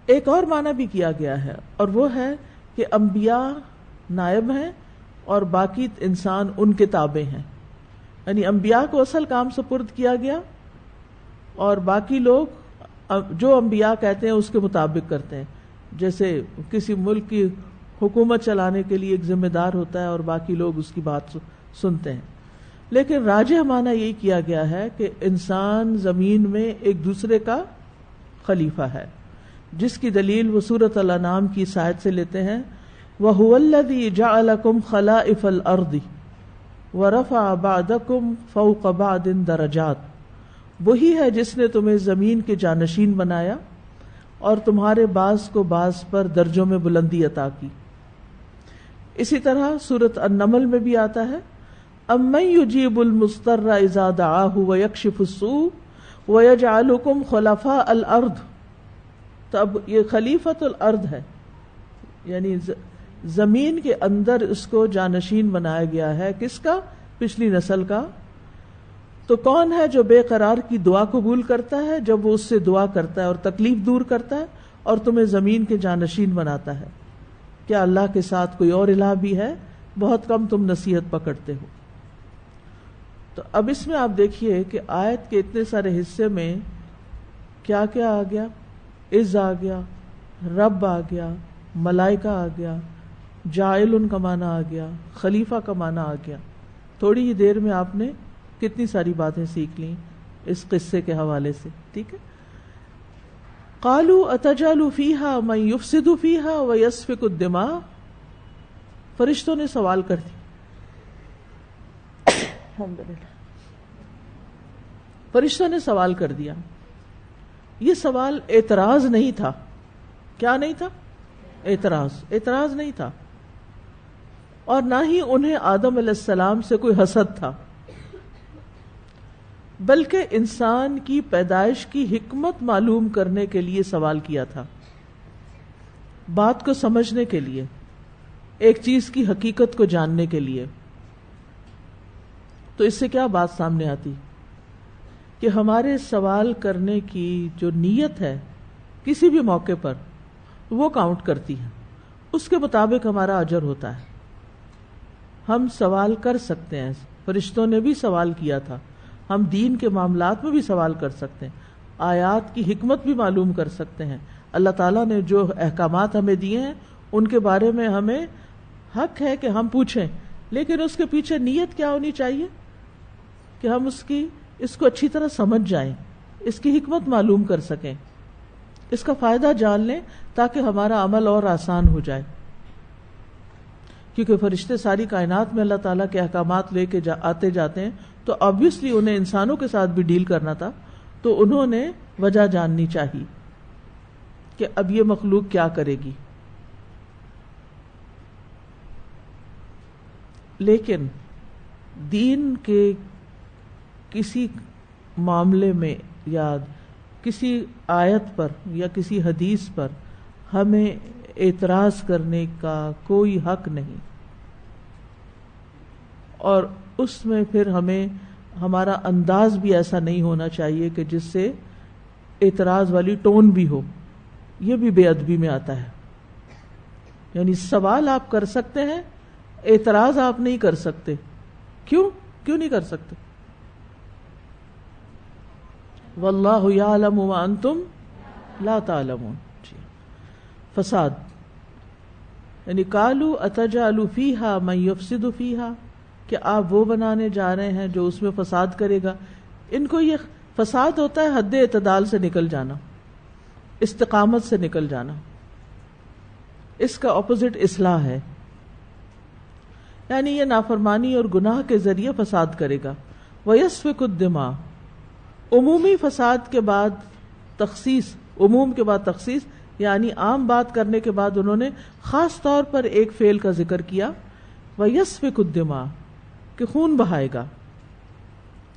ایک اور معنی بھی کیا گیا ہے، اور وہ ہے کہ انبیاء نائب ہیں اور باقی انسان ان کے تابع ہیں. یعنی انبیاء کو اصل کام سپرد کیا گیا اور باقی لوگ جو انبیاء کہتے ہیں اس کے مطابق کرتے ہیں. جیسے کسی ملک کی حکومت چلانے کے لیے ایک ذمہ دار ہوتا ہے اور باقی لوگ اس کی بات سنتے ہیں. لیکن راجح معنی یہی کیا گیا ہے کہ انسان زمین میں ایک دوسرے کا خلیفہ ہے، جس کی دلیل وہ سورۃ الانعام کی اس آیت سے لیتے ہیں، وَهُوَ الَّذِي جَعَلَكُمْ خَلَائِفَ الْأَرْضِ وَرَفَعَ بَعْضَكُمْ فَوْقَ بَعْضٍ دَرَجَاتٍ، وہی ہے جس نے تمہیں زمین کے جانشین بنایا اور تمہارے بعض کو بعض پر درجوں میں بلندی عطا کی. اسی طرح سورۃ النمل میں بھی آتا ہے، أَمَّن يُجِيبُ الْمُضْطَرَّ إِذَا دَعَاهُ وَيَكْشِفُ السُّوءَ وَيَجْعَلُكُمْ خُلَفَاءَ الْأَرْضِ. تو اب یہ خلیفۃ الارض ہے، یعنی زمین کے اندر اس کو جانشین بنایا گیا ہے. کس کا؟ پچھلی نسل کا. تو کون ہے جو بے قرار کی دعا قبول کرتا ہے جب وہ اس سے دعا کرتا ہے اور تکلیف دور کرتا ہے اور تمہیں زمین کے جانشین بناتا ہے؟ کیا اللہ کے ساتھ کوئی اور الہ بھی ہے؟ بہت کم تم نصیحت پکڑتے ہو. تو اب اس میں آپ دیکھیے کہ آیت کے اتنے سارے حصے میں کیا کیا آ گیا؟ عز آ گیا، رب آ گیا، ملائکہ آ گیا، جاعل کا معنی آ گیا، خلیفہ کا معنی آ گیا. تھوڑی ہی دیر میں آپ نے کتنی ساری باتیں سیکھ لیں اس قصے کے حوالے سے. ٹھیک ہے. قالوا اتجعل فیہا من یفسد فیہا ویسفک الدماء. فرشتوں نے سوال کر دیا. الحمدللہ. فرشتوں نے سوال کر دیا. یہ سوال اعتراض نہیں تھا. کیا نہیں تھا؟ اعتراض نہیں تھا. اور نہ ہی انہیں آدم علیہ السلام سے کوئی حسد تھا، بلکہ انسان کی پیدائش کی حکمت معلوم کرنے کے لیے سوال کیا تھا، بات کو سمجھنے کے لیے، ایک چیز کی حقیقت کو جاننے کے لیے. تو اس سے کیا بات سامنے آتی کہ ہمارے سوال کرنے کی جو نیت ہے کسی بھی موقع پر وہ کاؤنٹ کرتی ہے. اس کے مطابق ہمارا اجر ہوتا ہے. ہم سوال کر سکتے ہیں، فرشتوں نے بھی سوال کیا تھا، ہم دین کے معاملات میں بھی سوال کر سکتے ہیں، آیات کی حکمت بھی معلوم کر سکتے ہیں. اللہ تعالیٰ نے جو احکامات ہمیں دیے ہیں ان کے بارے میں ہمیں حق ہے کہ ہم پوچھیں، لیکن اس کے پیچھے نیت کیا ہونی چاہیے کہ ہم اس کو اچھی طرح سمجھ جائیں، اس کی حکمت معلوم کر سکیں، اس کا فائدہ جان لیں تاکہ ہمارا عمل اور آسان ہو جائے. کیونکہ فرشتے ساری کائنات میں اللہ تعالیٰ کے احکامات لے کے آتے جاتے ہیں، تو آبویسلی انہیں انسانوں کے ساتھ بھی ڈیل کرنا تھا، تو انہوں نے وجہ جاننی چاہیے کہ اب یہ مخلوق کیا کرے گی. لیکن دین کے کسی معاملے میں یا کسی آیت پر یا کسی حدیث پر ہمیں اعتراض کرنے کا کوئی حق نہیں، اور اس میں پھر ہمیں ہمارا انداز بھی ایسا نہیں ہونا چاہیے کہ جس سے اعتراض والی ٹون بھی ہو. یہ بھی بے ادبی میں آتا ہے. یعنی سوال آپ کر سکتے ہیں، اعتراض آپ نہیں کر سکتے. کیوں نہیں کر سکتے؟ واللہ یعلم وانتم لا تعلمون. فساد یعنی قالوا اتجعل فیہا من یفسد فیہا، کہ آپ وہ بنانے جا رہے ہیں جو اس میں فساد کرے گا. ان کو یہ فساد ہوتا ہے حد اعتدال سے نکل جانا، استقامت سے نکل جانا. اس کا اپوزٹ اصلاح ہے. یعنی یہ نافرمانی اور گناہ کے ذریعے فساد کرے گا. وَيَسْفِكُ الدِّمَاءَ، عمومی فساد کے بعد تخصیص، عموم کے بعد تخصیص، یعنی عام بات کرنے کے بعد انہوں نے خاص طور پر ایک فعل کا ذکر کیا، وَيَسْفِكُ الدِّمَاءَ، کہ خون بہائے گا.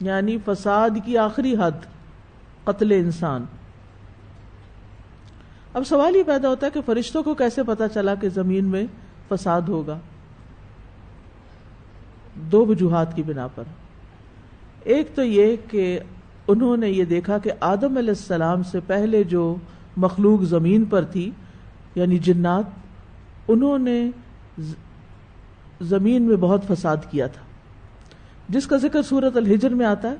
یعنی فساد کی آخری حد قتل انسان. اب سوال یہ پیدا ہوتا ہے کہ فرشتوں کو کیسے پتا چلا کہ زمین میں فساد ہوگا؟ دو وجوہات کی بنا پر. ایک تو یہ کہ انہوں نے یہ دیکھا کہ آدم علیہ السلام سے پہلے جو مخلوق زمین پر تھی یعنی جنات، انہوں نے زمین میں بہت فساد کیا تھا، جس کا ذکر سورۃ الحجر میں آتا ہے.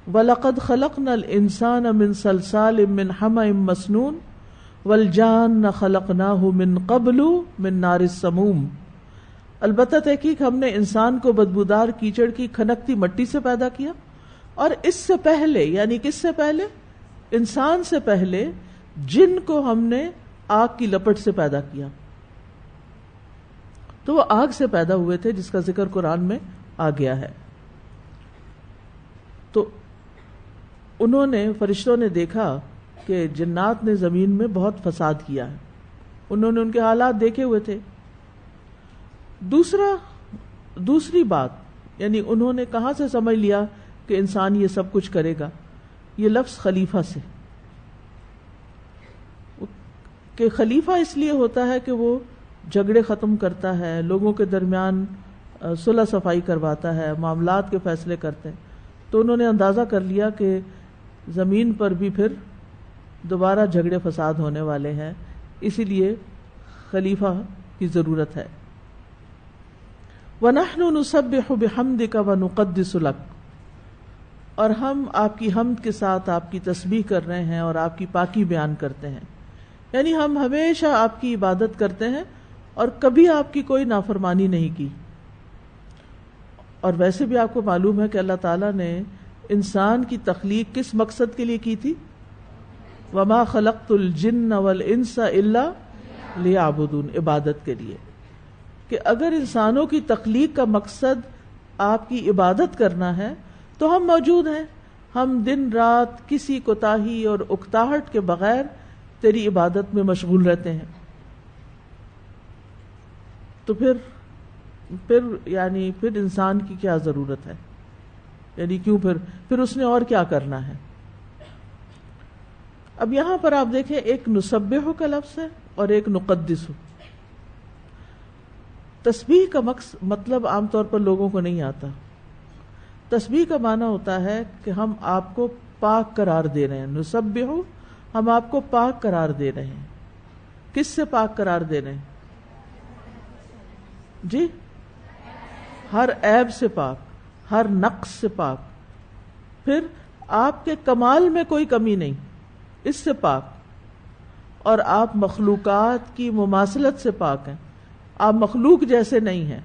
وَلَقَدْ خَلَقْنَا الْإِنسَانَ مِنْ صَلْصَالٍ مِّنْ حَمَإٍ مَّسْنُونٍ وَالْجَانَّ خَلَقْنَاهُ مِنْ قَبْلُ مِنْ نَارِ السَّمُومِ. البتہ تحقیق ہم نے انسان کو بدبودار کیچڑ کی کھنکتی مٹی سے پیدا کیا، اور اس سے پہلے یعنی کس سے پہلے؟ انسان سے پہلے جن کو ہم نے آگ کی لپٹ سے پیدا کیا. تو وہ آگ سے پیدا ہوئے تھے، جس کا ذکر قرآن میں آ گیا ہے. تو انہوں نے، فرشتوں نے دیکھا کہ جنات نے زمین میں بہت فساد کیا ہے، انہوں نے ان کے حالات دیکھے ہوئے تھے. دوسری بات یعنی انہوں نے کہاں سے سمجھ لیا کہ انسان یہ سب کچھ کرے گا؟ یہ لفظ خلیفہ سے، کہ خلیفہ اس لیے ہوتا ہے کہ وہ جھگڑے ختم کرتا ہے، لوگوں کے درمیان صلح صفائی کرواتا ہے، معاملات کے فیصلے کرتے ہیں. تو انہوں نے اندازہ کر لیا کہ زمین پر بھی پھر دوبارہ جھگڑے فساد ہونے والے ہیں، اسی لیے خلیفہ کی ضرورت ہے. وَنَحْنُ نُسَبِّحُ بِحَمْدِكَ وَنُقَدِّسُ لَكَ، اور ہم آپ کی حمد کے ساتھ آپ کی تسبیح کر رہے ہیں اور آپ کی پاکی بیان کرتے ہیں. یعنی ہم ہمیشہ آپ کی عبادت کرتے ہیں اور کبھی آپ کی کوئی نافرمانی نہیں کی. اور ویسے بھی آپ کو معلوم ہے کہ اللہ تعالیٰ نے انسان کی تخلیق کس مقصد کے لیے کی تھی؟ وَمَا خَلَقْتُ الْجِنَّ وَالْإِنسَ إِلَّا لِيَعْبُدُونَ، عبادت کے لیے. کہ اگر انسانوں کی تخلیق کا مقصد آپ کی عبادت کرنا ہے تو ہم موجود ہیں، ہم دن رات کسی کوتاہی اور اکتاہٹ کے بغیر تیری عبادت میں مشغول رہتے ہیں. تو پھر انسان کی کیا ضرورت ہے؟ یعنی کیوں پھر اس نے اور کیا کرنا ہے؟ اب یہاں پر آپ دیکھیں، ایک نسبح کا لفظ ہے اور ایک نقدس. تسبیح کا مطلب عام طور پر لوگوں کو نہیں آتا. تسبیح کا معنی ہوتا ہے کہ ہم آپ کو پاک قرار دے رہے ہیں. نسبح، ہم آپ کو پاک قرار دے رہے ہیں. کس سے پاک قرار دینے؟ جی، ہر عیب سے پاک، ہر نقص سے پاک، پھر آپ کے کمال میں کوئی کمی نہیں، اس سے پاک، اور آپ مخلوقات کی مماثلت سے پاک ہیں، آپ مخلوق جیسے نہیں ہیں۔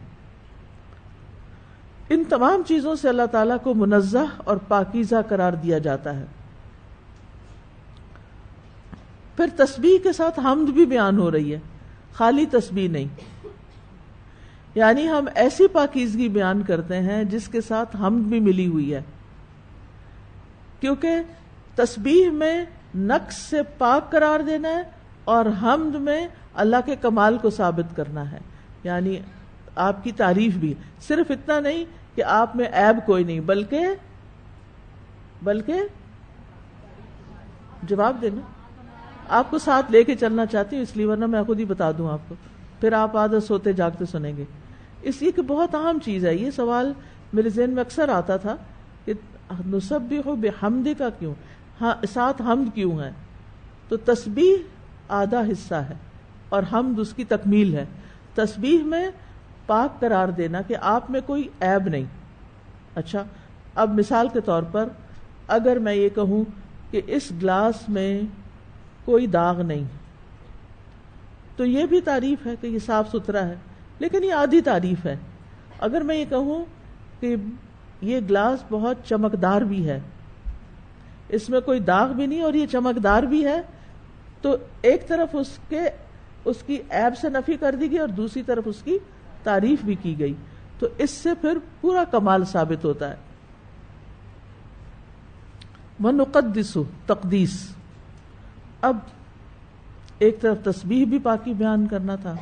ان تمام چیزوں سے اللہ تعالیٰ کو منزہ اور پاکیزہ قرار دیا جاتا ہے۔ پھر تسبیح کے ساتھ حمد بھی بیان ہو رہی ہے، خالی تسبیح نہیں، یعنی ہم ایسی پاکیزگی بیان کرتے ہیں جس کے ساتھ حمد بھی ملی ہوئی ہے، کیونکہ تسبیح میں نقص سے پاک قرار دینا ہے اور حمد میں اللہ کے کمال کو ثابت کرنا ہے، یعنی آپ کی تعریف بھی، صرف اتنا نہیں کہ آپ میں عیب کوئی نہیں، بلکہ جواب دینا، آپ کو ساتھ لے کے چلنا چاہتی ہوں اس لیے، ورنہ میں خود ہی بتا دوں آپ کو، پھر آپ آدھا سوتے جاگتے سنیں گے۔ اس لیے کہ بہت اہم چیز ہے، یہ سوال میرے ذہن میں اکثر آتا تھا کہ نسبح بحمدک کیوں، ساتھ حمد کیوں ہے؟ تو تسبیح آدھا حصہ ہے اور حمد اس کی تکمیل ہے۔ تسبیح میں پاک قرار دینا کہ آپ میں کوئی عیب نہیں۔ اچھا، اب مثال کے طور پر اگر میں یہ کہوں کہ اس گلاس میں کوئی داغ نہیں، تو یہ بھی تعریف ہے کہ یہ صاف ستھرا ہے، لیکن یہ آدھی تعریف ہے۔ اگر میں یہ کہوں کہ یہ گلاس بہت چمکدار بھی ہے، اس میں کوئی داغ بھی نہیں اور یہ چمکدار بھی ہے، تو ایک طرف اس کی عیب سے نفی کر دی گئی اور دوسری طرف اس کی تعریف بھی کی گئی، تو اس سے پھر پورا کمال ثابت ہوتا ہے۔ وَنُقَدِّسُ، تقدیس، اب ایک طرف تسبیح بھی پاکی بیان کرنا تھا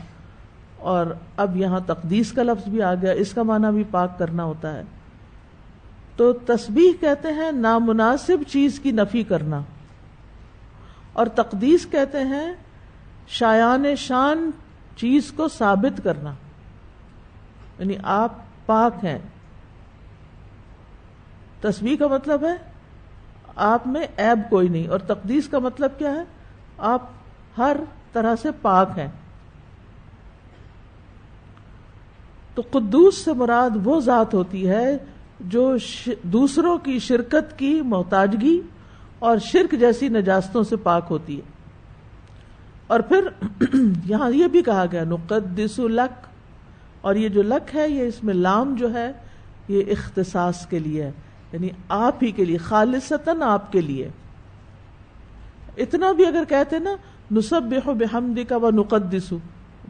اور اب یہاں تقدیس کا لفظ بھی آ گیا، اس کا معنی بھی پاک کرنا ہوتا ہے۔ تو تسبیح کہتے ہیں نامناسب چیز کی نفی کرنا، اور تقدیس کہتے ہیں شایان شان چیز کو ثابت کرنا، یعنی آپ پاک ہیں۔ تسبیح کا مطلب ہے آپ میں عیب کوئی نہیں، اور تقدیس کا مطلب کیا ہے؟ آپ ہر طرح سے پاک ہیں۔ تو قدوس سے مراد وہ ذات ہوتی ہے جو دوسروں کی شرکت کی محتاجگی اور شرک جیسی نجاستوں سے پاک ہوتی ہے۔ اور پھر یہاں یہ بھی کہا گیا نقدس لک، اور یہ جو لک ہے، یہ اس میں لام جو ہے یہ اختصاص کے لیے ہے، یعنی آپ ہی کے لیے، خالصتاً آپ کے لیے۔ اتنا بھی اگر کہتے نا نسبح بحمدک و نقدس،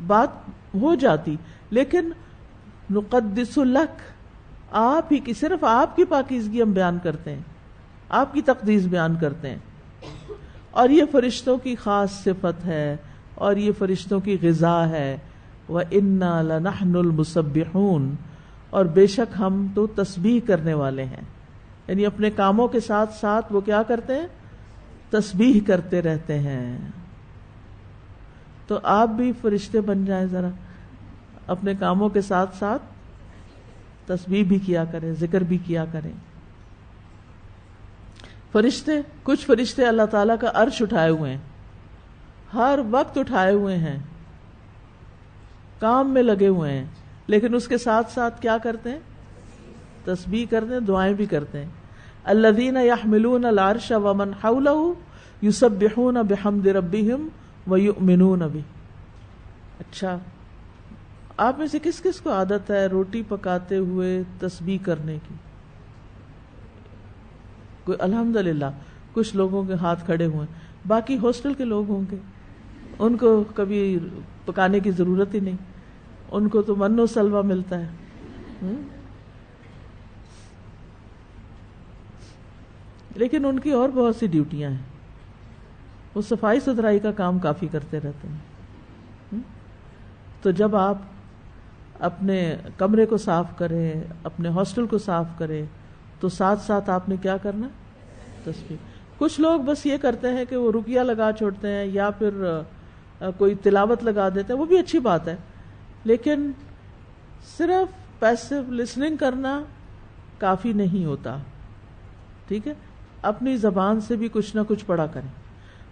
بات ہو جاتی، لیکن نقدس لک، آپ ہی کی، صرف آپ کی پاکیزگی ہم بیان کرتے ہیں، آپ کی تقدیس بیان کرتے ہیں، اور یہ فرشتوں کی خاص صفت ہے اور یہ فرشتوں کی غذا ہے۔ وَإِنَّا لَنَحْنُ الْمُسَبِّحُونَ، اور بے شک ہم تو تسبیح کرنے والے ہیں، یعنی اپنے کاموں کے ساتھ ساتھ وہ کیا کرتے ہیں؟ تسبیح کرتے رہتے ہیں۔ تو آپ بھی فرشتے بن جائیں، ذرا اپنے کاموں کے ساتھ ساتھ تسبیح بھی کیا کریں، ذکر بھی کیا کریں۔ فرشتے، کچھ فرشتے اللہ تعالیٰ کا عرش اٹھائے ہوئے ہیں، ہر وقت اٹھائے ہوئے ہیں، کام میں لگے ہوئے ہیں، لیکن اس کے ساتھ ساتھ کیا کرتے ہیں؟ تسبیح کرتے ہیں، دعائیں بھی کرتے ہیں۔ الذین یحملون العرش ومن حولہ یسبحون بحمد ربہم ویؤمنون بہ۔ اچھا، آپ میں سے کس کس کو عادت ہے روٹی پکاتے ہوئے تسبیح کرنے کی؟ کوئی الحمدللہ، کچھ لوگوں کے ہاتھ کھڑے ہوئے، باقی ہاسٹل کے لوگ ہوں گے ان کو کبھی پکانے کی ضرورت ہی نہیں، ان کو تو من و سلوہ ملتا ہے۔ لیکن ان کی اور بہت سی ڈیوٹیاں ہیں، وہ صفائی ستھرائی کا کام کافی کرتے رہتے ہیں۔ تو جب آپ اپنے کمرے کو صاف کریں، اپنے ہاسٹل کو صاف کریں، تو ساتھ ساتھ آپ نے کیا کرنا؟ تسبیح۔ کچھ لوگ بس یہ کرتے ہیں کہ وہ رقیہ لگا چھوڑتے ہیں یا پھر کوئی تلاوت لگا دیتے ہیں، وہ بھی اچھی بات ہے، لیکن صرف پیسو لسننگ کرنا کافی نہیں ہوتا، ٹھیک ہے؟ اپنی زبان سے بھی کچھ نہ کچھ پڑھا کریں،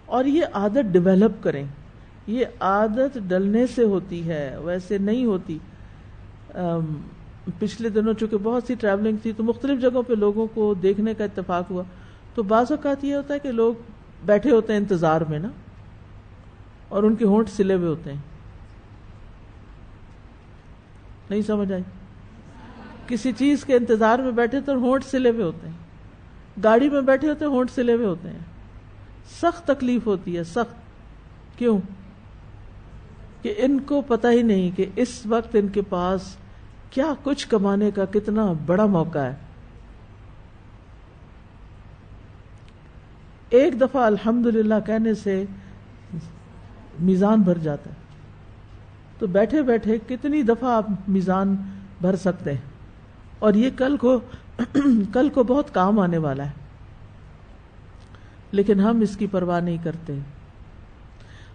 اور یہ عادت ڈیولپ کریں یہ عادت ڈلنے سے ہوتی ہے، ویسے نہیں ہوتی۔ پچھلے دنوں چونکہ بہت سی ٹریولنگ تھی تو مختلف جگہوں پہ لوگوں کو دیکھنے کا اتفاق ہوا، تو بعض اوقات یہ ہوتا ہے کہ لوگ بیٹھے ہوتے ہیں انتظار میں نا، اور ان کے ہونٹ سلے ہوئے ہوتے ہیں۔ نہیں سمجھ آئی؟ کسی چیز کے انتظار میں بیٹھے تو ہونٹ سلے ہوئے ہوتے ہیں، گاڑی میں بیٹھے ہوتے ہیں ہونٹ سلے ہوئے ہوتے ہیں، سخت تکلیف ہوتی ہے، سخت۔ کیوں؟ کہ ان کو پتہ ہی نہیں کہ اس وقت ان کے پاس کیا کچھ کمانے کا کتنا بڑا موقع ہے۔ ایک دفعہ الحمدللہ کہنے سے میزان بھر جاتا ہے، تو بیٹھے بیٹھے کتنی دفعہ آپ میزان بھر سکتے ہیں، اور یہ کل کو بہت کام آنے والا ہے، لیکن ہم اس کی پرواہ نہیں کرتے۔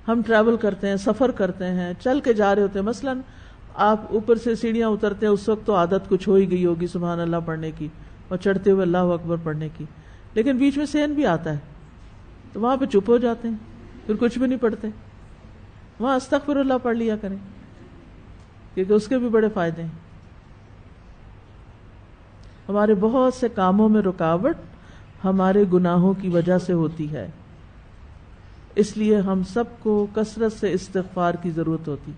ہم ٹریول کرتے ہیں، سفر کرتے ہیں، چل کے جا رہے ہوتے ہیں۔ مثلا آپ اوپر سے سیڑھیاں اترتے ہیں، اس وقت تو عادت کچھ ہو ہی گئی ہوگی سبحان اللہ پڑھنے کی اور چڑھتے ہوئے اللہ اکبر پڑھنے کی، لیکن بیچ میں صحن بھی آتا ہے تو وہاں پہ چپ ہو جاتے ہیں، پھر کچھ بھی نہیں پڑھتے۔ وہاں استغفر اللہ پڑھ لیا کریں، کیونکہ اس کے بھی بڑے فائدے ہیں۔ ہمارے بہت سے کاموں میں رکاوٹ ہمارے گناہوں کی وجہ سے ہوتی ہے، اس لیے ہم سب کو کثرت سے استغفار کی ضرورت ہوتی۔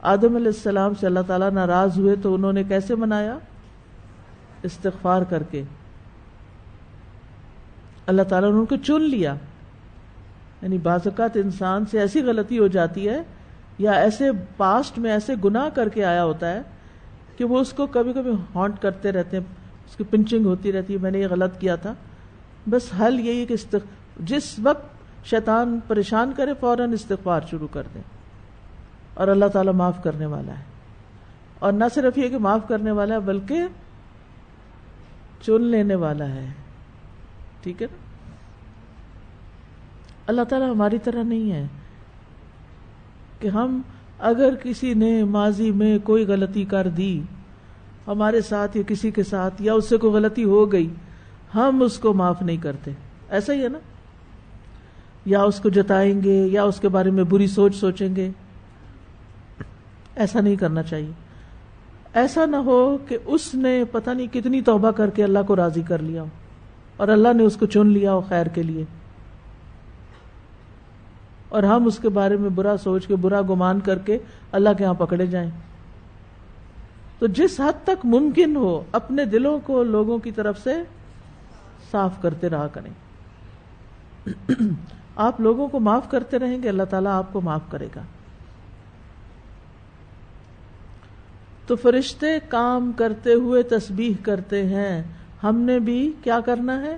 آدم علیہ السلام سے اللہ تعالیٰ ناراض ہوئے تو انہوں نے کیسے منایا؟ استغفار کر کے۔ اللہ تعالیٰ نے ان کو چن لیا۔ یعنی بعض اوقات انسان سے ایسی غلطی ہو جاتی ہے یا ایسے پاسٹ میں ایسے گناہ کر کے آیا ہوتا ہے کہ وہ اس کو کبھی کبھی ہانٹ کرتے رہتے ہیں، اس کی پنچنگ ہوتی رہتی ہے، میں نے یہ غلط کیا تھا۔ بس حل یہی ہے کہ جس وقت شیطان پریشان کرے فوراً استغفار شروع کر دیں، اور اللہ تعالیٰ معاف کرنے والا ہے۔ اور نہ صرف یہ کہ معاف کرنے والا ہے بلکہ چن لینے والا ہے۔ ٹھیک ہے نا؟ اللہ تعالیٰ ہماری طرح نہیں ہے کہ ہم اگر کسی نے ماضی میں کوئی غلطی کر دی ہمارے ساتھ یا کسی کے ساتھ، یا اس سے کوئی غلطی ہو گئی، ہم اس کو معاف نہیں کرتے۔ ایسا ہی ہے نا؟ یا اس کو جتائیں گے یا اس کے بارے میں بری سوچ سوچیں گے۔ ایسا نہیں کرنا چاہیے۔ ایسا نہ ہو کہ اس نے پتہ نہیں کتنی توبہ کر کے اللہ کو راضی کر لیا ہو اور اللہ نے اس کو چن لیا ہو خیر کے لیے، اور ہم اس کے بارے میں برا سوچ کے برا گمان کر کے اللہ کے ہاں پکڑے جائیں۔ تو جس حد تک ممکن ہو اپنے دلوں کو لوگوں کی طرف سے صاف کرتے رہا کریں۔ آپ لوگوں کو معاف کرتے رہیں گے، اللہ تعالیٰ آپ کو معاف کرے گا۔ تو فرشتے کام کرتے ہوئے تسبیح کرتے ہیں، ہم نے بھی کیا کرنا ہے؟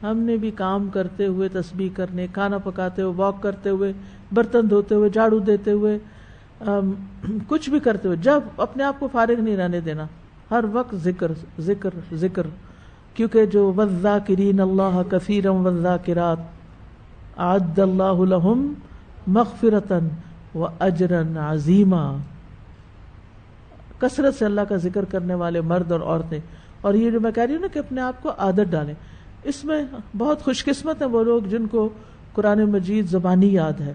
ہم نے بھی کام کرتے ہوئے تسبیح کرنے، کھانا پکاتے ہوئے، واک کرتے ہوئے، برتن دھوتے ہوئے، جھاڑو دیتے ہوئے، کچھ بھی کرتے ہوئے، جب اپنے آپ کو فارغ نہیں رہنے دینا، ہر وقت ذکر ذکر ذکر، کیونکہ جو والذاکرین اللہ کثیرا والذاکرات اعد اللہ لہم مغفرۃ واجرا عظیما، کثرت سے اللہ کا ذکر کرنے والے مرد اور عورتیں۔ اور یہ جو میں کہہ رہی ہوں نا کہ اپنے آپ کو عادت ڈالیں، اس میں بہت خوش قسمت ہیں وہ لوگ جن کو قرآن مجید زبانی یاد ہے۔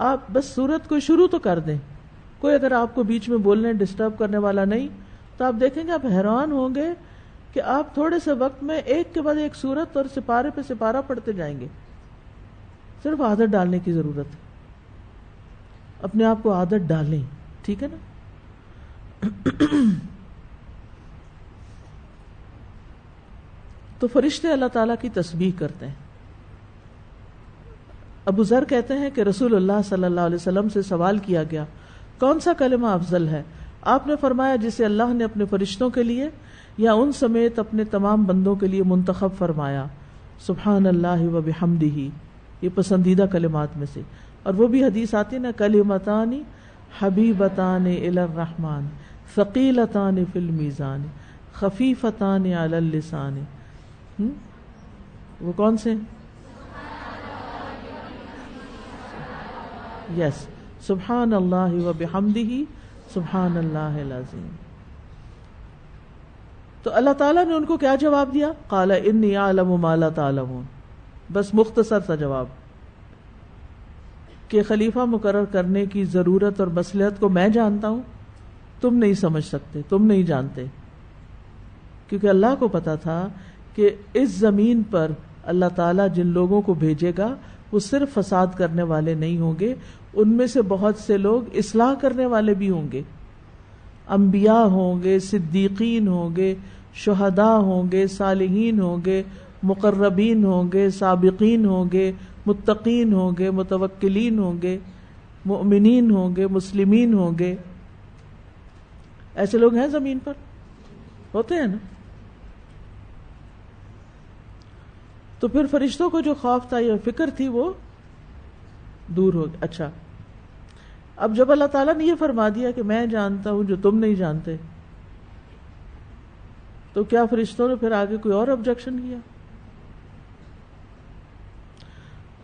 آپ بس سورت کو شروع تو کر دیں، کوئی اگر آپ کو بیچ میں بولنے ڈسٹرب کرنے والا نہیں تو آپ دیکھیں گے، آپ حیران ہوں گے کہ آپ تھوڑے سے وقت میں ایک کے بعد ایک سورت اور سپارے پہ سپارہ پڑھتے جائیں گے۔ صرف عادت ڈالنے کی ضرورت ہے، اپنے آپ کو عادت ڈالیں، ٹھیک ہے نا؟ تو فرشتے اللہ تعالیٰ کی تسبیح کرتے ہیں۔ ابو ذر کہتے ہیں کہ رسول اللہ صلی اللہ علیہ وسلم سے سوال کیا گیا کون سا کلمہ افضل ہے؟ آپ نے فرمایا جسے اللہ نے اپنے فرشتوں کے لیے یا ان سمیت اپنے تمام بندوں کے لیے منتخب فرمایا، سبحان اللہ و بحمدہ، یہ پسندیدہ کلمات میں سے۔ اور وہ بھی حدیث آتی نا، کلمتان حبیبتان الی الرحمن ثقیلتان فی المیزان خفیفتان علی اللسان۔ وہ کون سے؟ یس، سبحان اللہ و بحمدہ سبحان اللہ العظیم۔ تو اللہ تعالیٰ نے ان کو کیا جواب دیا؟ قال انی اعلم ما لا تعلمون، بس مختصر سا جواب، کہ خلیفہ مقرر کرنے کی ضرورت اور مصلحت کو میں جانتا ہوں، تم نہیں سمجھ سکتے، تم نہیں جانتے، کیونکہ اللہ کو پتا تھا کہ اس زمین پر اللہ تعالیٰ جن لوگوں کو بھیجے گا وہ صرف فساد کرنے والے نہیں ہوں گے، ان میں سے بہت سے لوگ اصلاح کرنے والے بھی ہوں گے، انبیاء ہوں گے، صدیقین ہوں گے، شہداء ہوں گے، صالحین ہوں گے، مقربین ہوں گے، سابقین ہوں گے، متقین ہوں گے، متوکلین ہوں گے، مؤمنین ہوں گے، مسلمین ہوں گے. ایسے لوگ ہیں زمین پر، ہوتے ہیں نا. تو پھر فرشتوں کو جو خوف تھا یا فکر تھی وہ دور ہو گئی. اچھا، اب جب اللہ تعالیٰ نے یہ فرما دیا کہ میں جانتا ہوں جو تم نہیں جانتے، تو کیا فرشتوں نے پھر آگے کوئی اور آبجیکشن کیا؟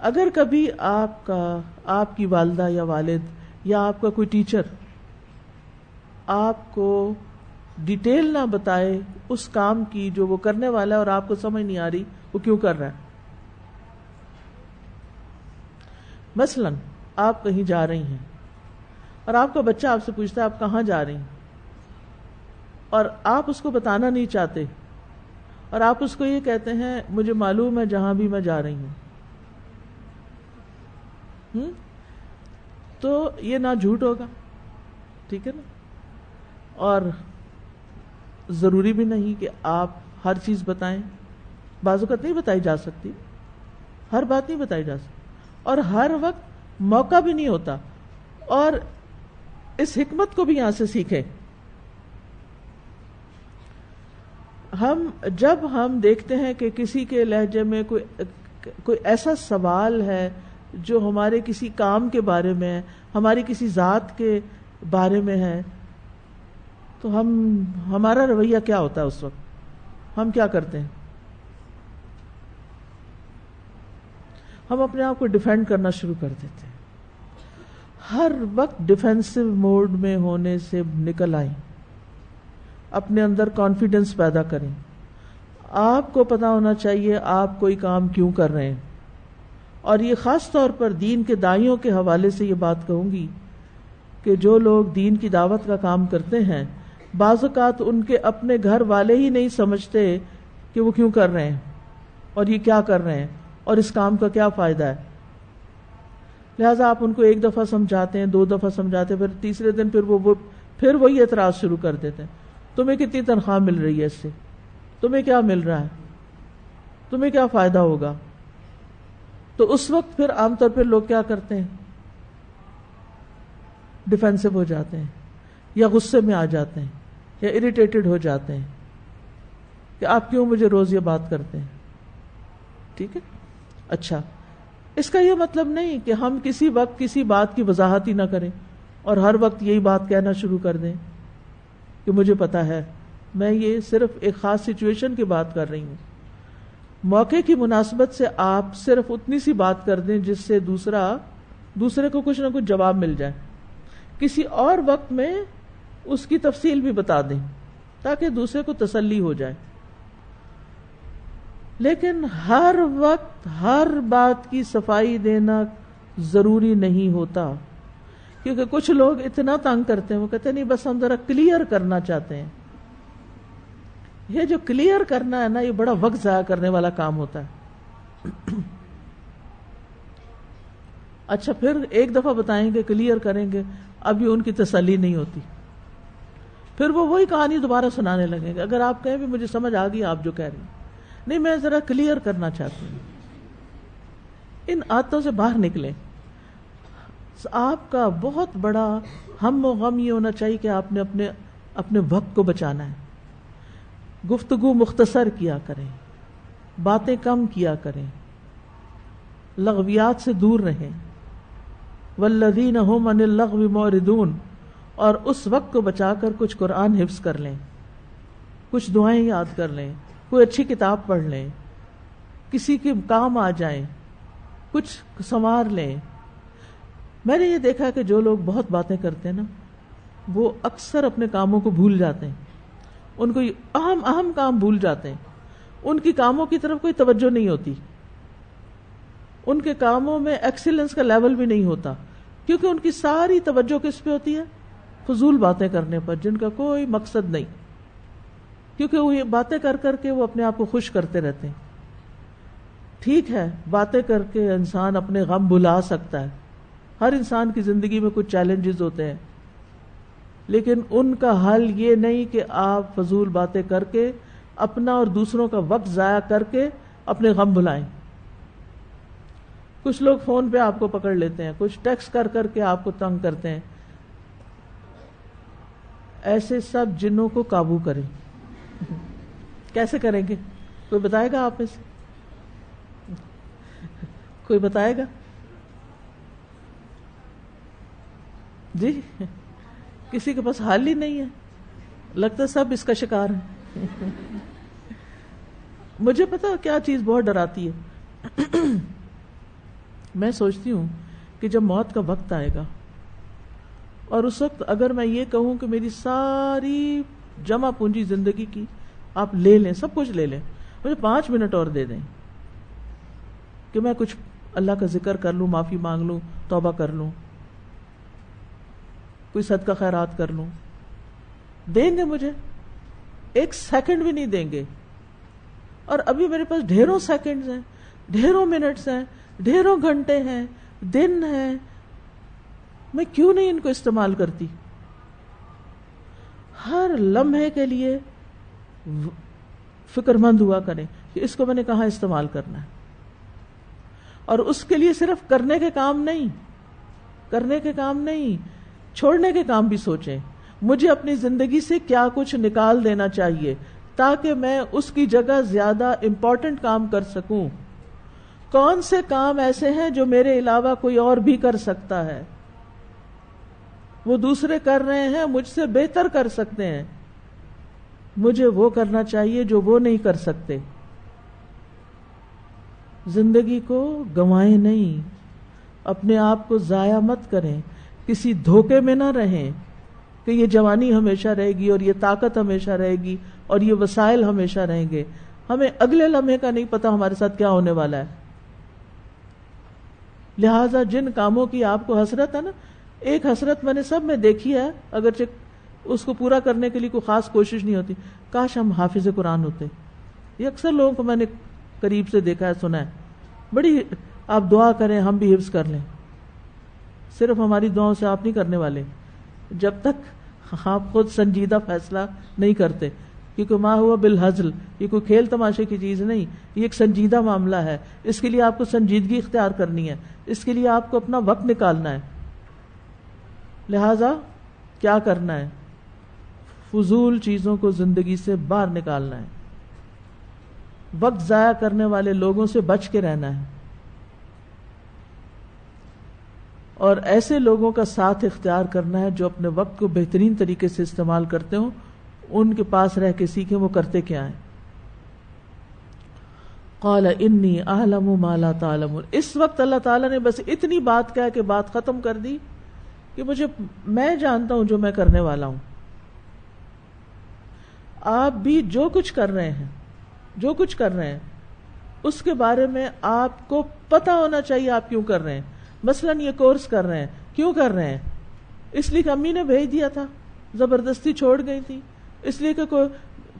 اگر کبھی آپ کی والدہ یا والد یا آپ کا کوئی ٹیچر آپ کو ڈیٹیل نہ بتائے اس کام کی جو وہ کرنے والا ہے اور آپ کو سمجھ نہیں آ رہی وہ کیوں کر رہا ہے. مثلا آپ کہیں جا رہی ہیں اور آپ کا بچہ آپ سے پوچھتا ہے آپ کہاں جا رہی ہیں، اور آپ اس کو بتانا نہیں چاہتے اور آپ اس کو یہ کہتے ہیں مجھے معلوم ہے جہاں بھی میں جا رہی ہوں. تو یہ نہ جھوٹ ہوگا، ٹھیک ہے نا، اور ضروری بھی نہیں کہ آپ ہر چیز بتائیں. بعض اوقات نہیں بتائی جا سکتی، ہر بات نہیں بتائی جا سکتی، اور ہر وقت موقع بھی نہیں ہوتا. اور اس حکمت کو بھی یہاں سے سیکھیں. جب ہم دیکھتے ہیں کہ کسی کے لہجے میں کوئی ایسا سوال ہے جو ہمارے کسی کام کے بارے میں ہے، ہماری کسی ذات کے بارے میں ہے، تو ہمارا رویہ کیا ہوتا ہے اس وقت؟ ہم کیا کرتے ہیں؟ ہم اپنے آپ کو ڈیفینڈ کرنا شروع کر دیتے ہیں. ہر وقت ڈیفینسو موڈ میں ہونے سے نکل آئیں، اپنے اندر کانفیڈنس پیدا کریں. آپ کو پتا ہونا چاہیے آپ کوئی کام کیوں کر رہے ہیں. اور یہ خاص طور پر دین کے داعیوں کے حوالے سے یہ بات کہوں گی کہ جو لوگ دین کی دعوت کا کام کرتے ہیں بعض اوقات ان کے اپنے گھر والے ہی نہیں سمجھتے کہ وہ کیوں کر رہے ہیں اور یہ کیا کر رہے ہیں اور اس کام کا کیا فائدہ ہے. لہٰذا آپ ان کو ایک دفعہ سمجھاتے ہیں، 2 دفعہ سمجھاتے ہیں، پھر تیسرے دن پھر وہی اعتراض شروع کر دیتے ہیں. تمہیں کتنی تنخواہ مل رہی ہے اس سے؟ تمہیں کیا مل رہا ہے؟ تمہیں کیا فائدہ ہوگا؟ تو اس وقت پھر عام طور پہ لوگ کیا کرتے ہیں؟ ڈیفینسو ہو جاتے ہیں، یا غصے میں آ جاتے ہیں، یا اریٹیٹڈ ہو جاتے ہیں کہ آپ کیوں مجھے روز یہ بات کرتے ہیں. ٹھیک ہے. اچھا، اس کا یہ مطلب نہیں کہ ہم کسی وقت کسی بات کی وضاحت ہی نہ کریں اور ہر وقت یہی بات کہنا شروع کر دیں کہ مجھے پتا ہے. میں یہ صرف ایک خاص سچویشن کی بات کر رہی ہوں. موقع کی مناسبت سے آپ صرف اتنی سی بات کر دیں جس سے دوسرے کو کچھ نہ کچھ جواب مل جائے. کسی اور وقت میں اس کی تفصیل بھی بتا دیں تاکہ دوسرے کو تسلی ہو جائے. لیکن ہر وقت ہر بات کی صفائی دینا ضروری نہیں ہوتا، کیونکہ کچھ لوگ اتنا تنگ کرتے ہیں، وہ کہتے ہیں نہیں بس ہم ذرا کلیئر کرنا چاہتے ہیں. یہ جو کلیئر کرنا ہے نا، یہ بڑا وقت ضائع کرنے والا کام ہوتا ہے. اچھا، پھر ایک دفعہ بتائیں گے، کلیئر کریں گے، ابھی ان کی تسلی نہیں ہوتی، پھر وہ وہی کہانی دوبارہ سنانے لگیں گے. اگر آپ کہیں بھی مجھے سمجھ آ گئی آپ جو کہہ رہے ہیں، نہیں میں ذرا کلیئر کرنا چاہتی ہوں. ان عادتوں سے باہر نکلیں. آپ کا بہت بڑا ہم و غم یہ ہونا چاہیے کہ آپ نے اپنے وقت کو بچانا ہے. گفتگو مختصر کیا کریں، باتیں کم کیا کریں، لغویات سے دور رہیں. والذین هم عن اللغو معرضون، اور اس وقت کو بچا کر کچھ قرآن حفظ کر لیں، کچھ دعائیں یاد کر لیں، کوئی اچھی کتاب پڑھ لیں، کسی کے کام آ جائیں، کچھ سنوار لیں. میں نے یہ دیکھا کہ جو لوگ بہت باتیں کرتے ہیں نا، وہ اکثر اپنے کاموں کو بھول جاتے ہیں. ان کو اہم کام بھول جاتے ہیں، ان کی کاموں کی طرف کوئی توجہ نہیں ہوتی. ان کے کاموں میں ایکسیلنس کا لیول بھی نہیں ہوتا، کیونکہ ان کی ساری توجہ کس پہ ہوتی ہے؟ فضول باتیں کرنے پر، جن کا کوئی مقصد نہیں، کیونکہ وہ یہ باتیں کر کر کے وہ اپنے آپ کو خوش کرتے رہتے ہیں. ٹھیک ہے، باتیں کر کے انسان اپنے غم بھلا سکتا ہے، ہر انسان کی زندگی میں کچھ چیلنجز ہوتے ہیں، لیکن ان کا حل یہ نہیں کہ آپ فضول باتیں کر کے اپنا اور دوسروں کا وقت ضائع کر کے اپنے غم بھلائیں. کچھ لوگ فون پہ آپ کو پکڑ لیتے ہیں، کچھ ٹیکسٹ کر کر کے آپ کو تنگ کرتے ہیں. ایسے سب جنوں کو قابو کریں. کیسے کریں گے؟ کوئی بتائے گا آپ میں سے؟ کوئی بتائے گا؟ جی کسی کے پاس حل ہی نہیں ہے، لگتا سب اس کا شکار ہے. مجھے پتا کیا چیز بہت ڈراتی ہے. میں سوچتی ہوں کہ جب موت کا وقت آئے گا اور اس وقت اگر میں یہ کہوں کہ میری ساری جمع پونجی زندگی کی آپ لے لیں، سب کچھ لے لیں، مجھے 5 منٹ اور دے دیں کہ میں کچھ اللہ کا ذکر کر لوں، معافی مانگ لوں، توبہ کر لوں، کوئی صدقہ خیرات کر لوں، دیں گے مجھے؟ 1 سیکنڈ بھی نہیں دیں گے. اور ابھی میرے پاس ڈھیروں سیکنڈز ہیں، ڈھیروں منٹس ہیں، ڈھیروں گھنٹے ہیں، دن ہیں، میں کیوں نہیں ان کو استعمال کرتی؟ ہر لمحے کے لیے فکر مند ہوا کریں کہ اس کو میں نے کہاں استعمال کرنا ہے. اور اس کے لیے صرف کرنے کے کام نہیں، چھوڑنے کے کام بھی سوچیں. مجھے اپنی زندگی سے کیا کچھ نکال دینا چاہیے تاکہ میں اس کی جگہ زیادہ امپورٹنٹ کام کر سکوں. کون سے کام ایسے ہیں جو میرے علاوہ کوئی اور بھی کر سکتا ہے؟ وہ دوسرے کر رہے ہیں، مجھ سے بہتر کر سکتے ہیں، مجھے وہ کرنا چاہیے جو وہ نہیں کر سکتے. زندگی کو گنوائیں نہیں، اپنے آپ کو ضائع مت کریں، کسی دھوکے میں نہ رہیں کہ یہ جوانی ہمیشہ رہے گی اور یہ طاقت ہمیشہ رہے گی اور یہ وسائل ہمیشہ رہیں گے. ہمیں اگلے لمحے کا نہیں پتا ہمارے ساتھ کیا ہونے والا ہے. لہٰذا جن کاموں کی آپ کو حسرت ہے نا، ایک حسرت میں نے سب میں دیکھی ہے، اگرچہ اس کو پورا کرنے کے لیے کوئی خاص کوشش نہیں ہوتی، کاش ہم حافظ قرآن ہوتے. یہ اکثر لوگوں کو میں نے قریب سے دیکھا ہے، سنا ہے. بڑی آپ دعا کریں ہم بھی حفظ کر لیں. صرف ہماری دعاؤں سے آپ نہیں کرنے والے جب تک آپ خود سنجیدہ فیصلہ نہیں کرتے، کیونکہ ما ہوا بالہزل، یہ کوئی کھیل تماشے کی چیز نہیں، یہ ایک سنجیدہ معاملہ ہے. اس کے لیے آپ کو سنجیدگی اختیار کرنی ہے، اس کے لیے آپ کو اپنا وقت نکالنا ہے. لہذا کیا کرنا ہے؟ فضول چیزوں کو زندگی سے باہر نکالنا ہے، وقت ضائع کرنے والے لوگوں سے بچ کے رہنا ہے، اور ایسے لوگوں کا ساتھ اختیار کرنا ہے جو اپنے وقت کو بہترین طریقے سے استعمال کرتے ہوں. ان کے پاس رہ کے سیکھیں وہ کرتے کیا ہیں. قال انی اعلم ما لا تعلمون. اس وقت اللہ تعالیٰ نے بس اتنی بات کہہ کے بات ختم کر دی کہ میں جانتا ہوں جو میں کرنے والا ہوں. آپ بھی جو کچھ کر رہے ہیں اس کے بارے میں آپ کو پتا ہونا چاہیے آپ کیوں کر رہے ہیں. مثلا یہ کورس کر رہے ہیں، کیوں کر رہے ہیں؟ اس لیے کہ امی نے بھیج دیا تھا، زبردستی چھوڑ گئی تھی، اس لیے کہ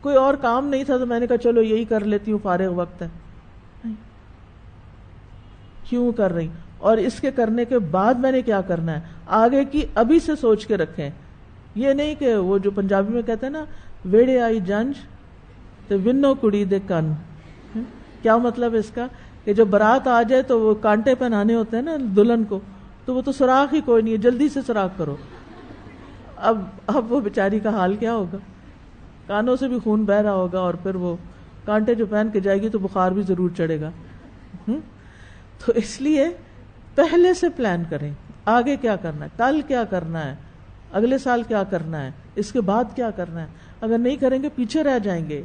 کوئی اور کام نہیں تھا تو میں نے کہا چلو یہی کر لیتی ہوں، فارغ وقت ہے. کیوں کر رہی؟ اور اس کے کرنے کے بعد میں نے کیا کرنا ہے آگے کی ابھی سے سوچ کے رکھیں. یہ نہیں کہ وہ جو پنجابی میں کہتے ہیں نا، ویڑے آئی جنج تو ونو کڑی دے کن. کیا مطلب اس کا؟ کہ جب بارات آ جائے تو وہ کانٹے پہنانے ہوتے ہیں نا دلہن کو، تو وہ تو سوراخ ہی کوئی نہیں ہے، جلدی سے سوراخ کرو. اب وہ بیچاری کا حال کیا ہوگا؟ کانوں سے بھی خون بہ رہا ہوگا، اور پھر وہ کانٹے جو پہن کے جائے گی تو بخار بھی ضرور چڑھے گا. تو اس لیے پہلے سے پلان کریں، آگے کیا کرنا ہے، کل کیا کرنا ہے، اگلے سال کیا کرنا ہے، اس کے بعد کیا کرنا ہے. اگر نہیں کریں گے پیچھے رہ جائیں گے.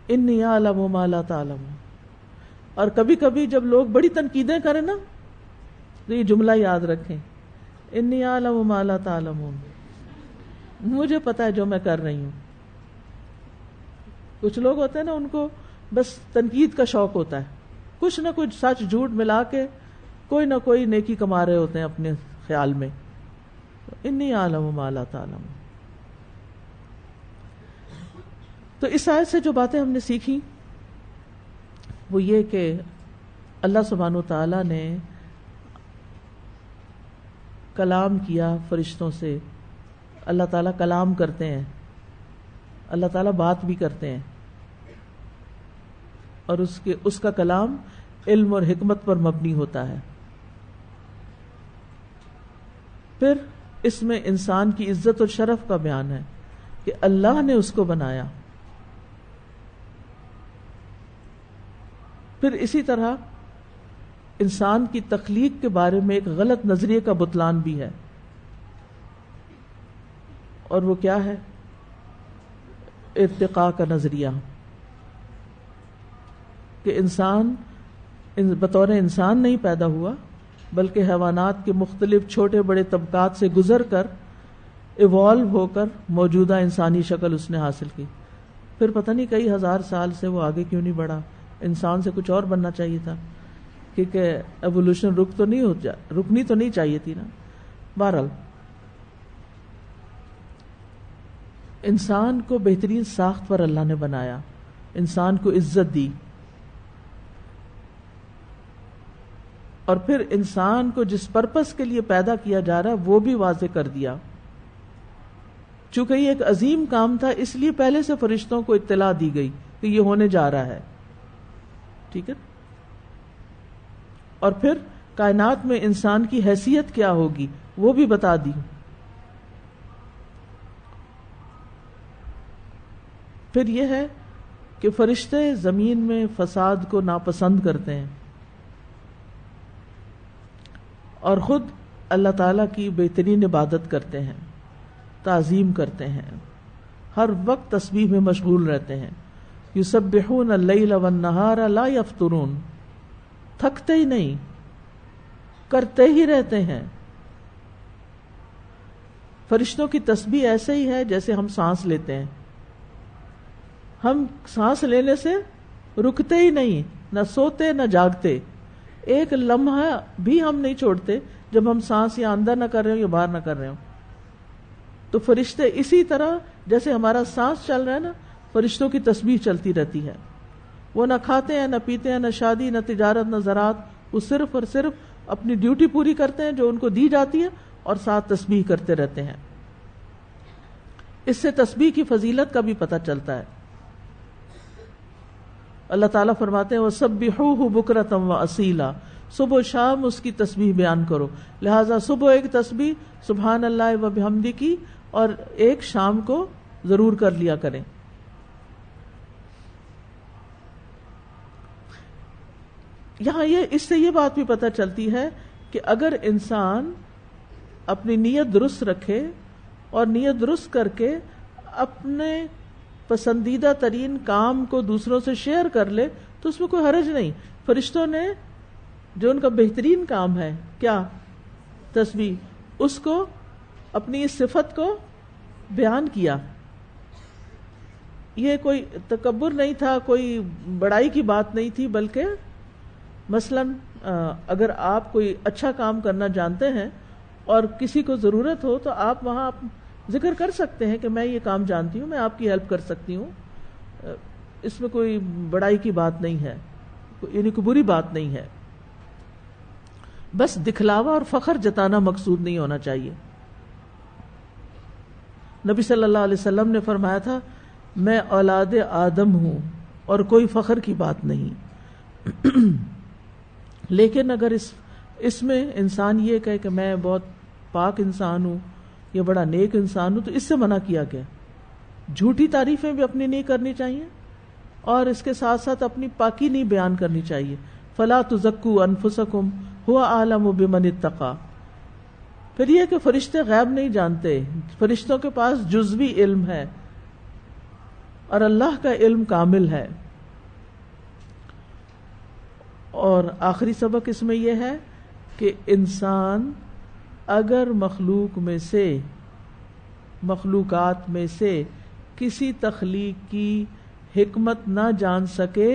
انی اعلم ما لا تعلمون. اور کبھی کبھی جب لوگ بڑی تنقیدیں کریں نا تو یہ جملہ یاد رکھیں، انی اعلم ما لا تعلمون. مجھے پتا ہے جو میں کر رہی ہوں. کچھ لوگ ہوتے ہیں نا، ان کو بس تنقید کا شوق ہوتا ہے، کچھ نہ کچھ سچ جھوٹ ملا کے کوئی نہ کوئی نیکی کما رہے ہوتے ہیں اپنے خیال میں. انی اعلم ما لا تعلمون. تو اس آیت سے جو باتیں ہم نے سیکھی وہ یہ کہ اللہ سبحانہ وتعالی نے کلام کیا فرشتوں سے. اللہ تعالیٰ کلام کرتے ہیں، اللہ تعالیٰ بات بھی کرتے ہیں، اور اس کا کلام علم اور حکمت پر مبنی ہوتا ہے. پھر اس میں انسان کی عزت اور شرف کا بیان ہے کہ اللہ نے اس کو بنایا. پھر اسی طرح انسان کی تخلیق کے بارے میں ایک غلط نظریے کا بطلان بھی ہے، اور وہ کیا ہے؟ ارتقاء کا نظریہ، کہ انسان بطور انسان نہیں پیدا ہوا بلکہ حیوانات کے مختلف چھوٹے بڑے طبقات سے گزر کر ایوالو ہو کر موجودہ انسانی شکل اس نے حاصل کی. پھر پتہ نہیں کئی ہزار سال سے وہ آگے کیوں نہیں بڑھا. انسان سے کچھ اور بننا چاہیے تھا، کیونکہ ایوولوشن رکنی تو نہیں چاہیے تھی نا. بہرحال انسان کو بہترین ساخت پر اللہ نے بنایا، انسان کو عزت دی، اور پھر انسان کو جس پرپس کے لیے پیدا کیا جا رہا ہے وہ بھی واضح کر دیا. چونکہ یہ ایک عظیم کام تھا اس لیے پہلے سے فرشتوں کو اطلاع دی گئی کہ یہ ہونے جا رہا ہے. ٹھیک ہے. اور پھر کائنات میں انسان کی حیثیت کیا ہوگی وہ بھی بتا دی. پھر یہ ہے کہ فرشتے زمین میں فساد کو ناپسند کرتے ہیں اور خود اللہ تعالیٰ کی بہترین عبادت کرتے ہیں، تعظیم کرتے ہیں، ہر وقت تسبیح میں مشغول رہتے ہیں. یسبحون اللیل والنہار لا یفترون، تھکتے ہی نہیں، کرتے ہی رہتے ہیں. فرشتوں کی تسبیح ایسے ہی ہے جیسے ہم سانس لیتے ہیں. ہم سانس لینے سے رکتے ہی نہیں، نہ سوتے نہ جاگتے، ایک لمحہ بھی ہم نہیں چھوڑتے جب ہم سانس یا اندر نہ کر رہے ہوں یا باہر نہ کر رہے ہوں. تو فرشتے اسی طرح جیسے ہمارا سانس چل رہا ہے نا، فرشتوں کی تسبیح چلتی رہتی ہے. وہ نہ کھاتے ہیں نہ پیتے ہیں، نہ شادی نہ تجارت نہ زراعت، وہ صرف اور صرف اپنی ڈیوٹی پوری کرتے ہیں جو ان کو دی جاتی ہے اور ساتھ تسبیح کرتے رہتے ہیں. اس سے تسبیح کی فضیلت کا بھی پتہ چلتا ہے. اللہ تعالیٰ فرماتے ہیں وَسَبِّحُوهُ بُكْرَةً وَأَصِيلًا، صبح و شام اس کی تسبیح بیان کرو. لہٰذا صبح ایک تسبیح سبحان اللہ و بحمدہ کی اور ایک شام کو ضرور کر لیا کریں. یہاں اس سے یہ بات بھی پتہ چلتی ہے کہ اگر انسان اپنی نیت درست رکھے اور نیت درست کر کے اپنے پسندیدہ ترین کام کو دوسروں سے شیئر کر لے تو اس میں کوئی حرج نہیں. فرشتوں نے جو ان کا بہترین کام ہے کیا؟ تسبیح، اس کو اپنی اس صفت کو بیان کیا. یہ کوئی تکبر نہیں تھا، کوئی بڑائی کی بات نہیں تھی، بلکہ مثلاً اگر آپ کوئی اچھا کام کرنا جانتے ہیں اور کسی کو ضرورت ہو تو آپ وہاں ذکر کر سکتے ہیں کہ میں یہ کام جانتی ہوں، میں آپ کی ہیلپ کر سکتی ہوں. اس میں کوئی بڑائی کی بات نہیں ہے، یعنی کوئی بری بات نہیں ہے. بس دکھلاوا اور فخر جتانا مقصود نہیں ہونا چاہیے. نبی صلی اللہ علیہ وسلم نے فرمایا تھا میں اولاد آدم ہوں اور کوئی فخر کی بات نہیں. لیکن اگر اس میں انسان یہ کہے کہ میں بہت پاک انسان ہوں یا بڑا نیک انسان ہوں تو اس سے منع کیا گیا. جھوٹی تعریفیں بھی اپنی نہیں کرنی چاہیے اور اس کے ساتھ ساتھ اپنی پاکی نہیں بیان کرنی چاہیے. فلا تزکوا انفسکم هو اعلم بمن اتقى. پھر یہ کہ فرشتے غیب نہیں جانتے، فرشتوں کے پاس جزوی علم ہے اور اللہ کا علم کامل ہے. اور آخری سبق اس میں یہ ہے کہ انسان اگر مخلوقات میں سے کسی تخلیق کی حکمت نہ جان سکے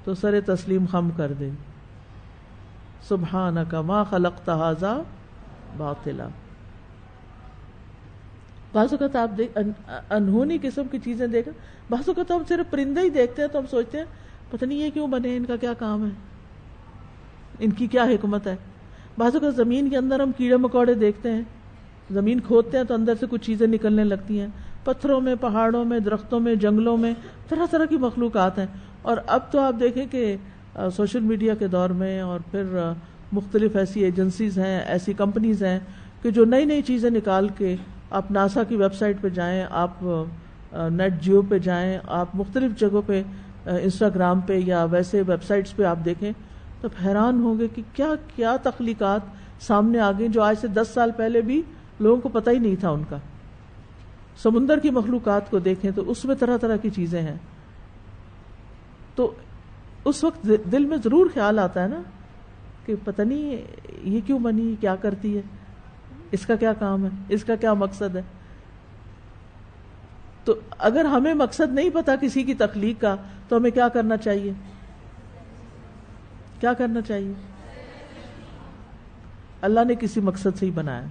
تو سر تسلیم خم کر دے. سبحانک ما خلقت ھذا باطلا. بعض اوقات آپ انہونی قسم کی چیزیں دیکھیں. بعض اوقات ہم صرف پرندے ہی دیکھتے ہیں تو ہم سوچتے ہیں پتہ نہیں یہ کیوں بنے، ان کا کیا کام ہے، ان کی کیا حکمت ہے. بعض اوقات زمین کے اندر ہم کیڑے مکوڑے دیکھتے ہیں، زمین کھودتے ہیں تو اندر سے کچھ چیزیں نکلنے لگتی ہیں. پتھروں میں، پہاڑوں میں، درختوں میں، جنگلوں میں طرح طرح کی مخلوقات ہیں. اور اب تو آپ دیکھیں کہ سوشل میڈیا کے دور میں اور پھر مختلف ایسی ایجنسیز ہیں، ایسی کمپنیز ہیں کہ جو نئی نئی چیزیں نکال کے، آپ ناسا کی ویب سائٹ پہ جائیں، آپ نیٹ جیو پہ جائیں، آپ مختلف جگہوں پہ انسٹاگرام پہ یا ویسے ویب سائٹس پہ آپ دیکھیں تو حیران ہوں گے کہ کیا کیا تخلیقات سامنے آ گئی جو آج سے 10 سال پہلے بھی لوگوں کو پتہ ہی نہیں تھا ان کا. سمندر کی مخلوقات کو دیکھیں تو اس میں طرح طرح کی چیزیں ہیں. تو اس وقت دل میں ضرور خیال آتا ہے نا کہ پتہ نہیں یہ کیوں بنی، کیا کرتی ہے، اس کا کیا کام ہے، اس کا کیا مقصد ہے. تو اگر ہمیں مقصد نہیں پتا کسی کی تخلیق کا تو ہمیں کیا کرنا چاہیے؟ کیا کرنا چاہیے؟ اللہ نے کسی مقصد سے ہی بنایا،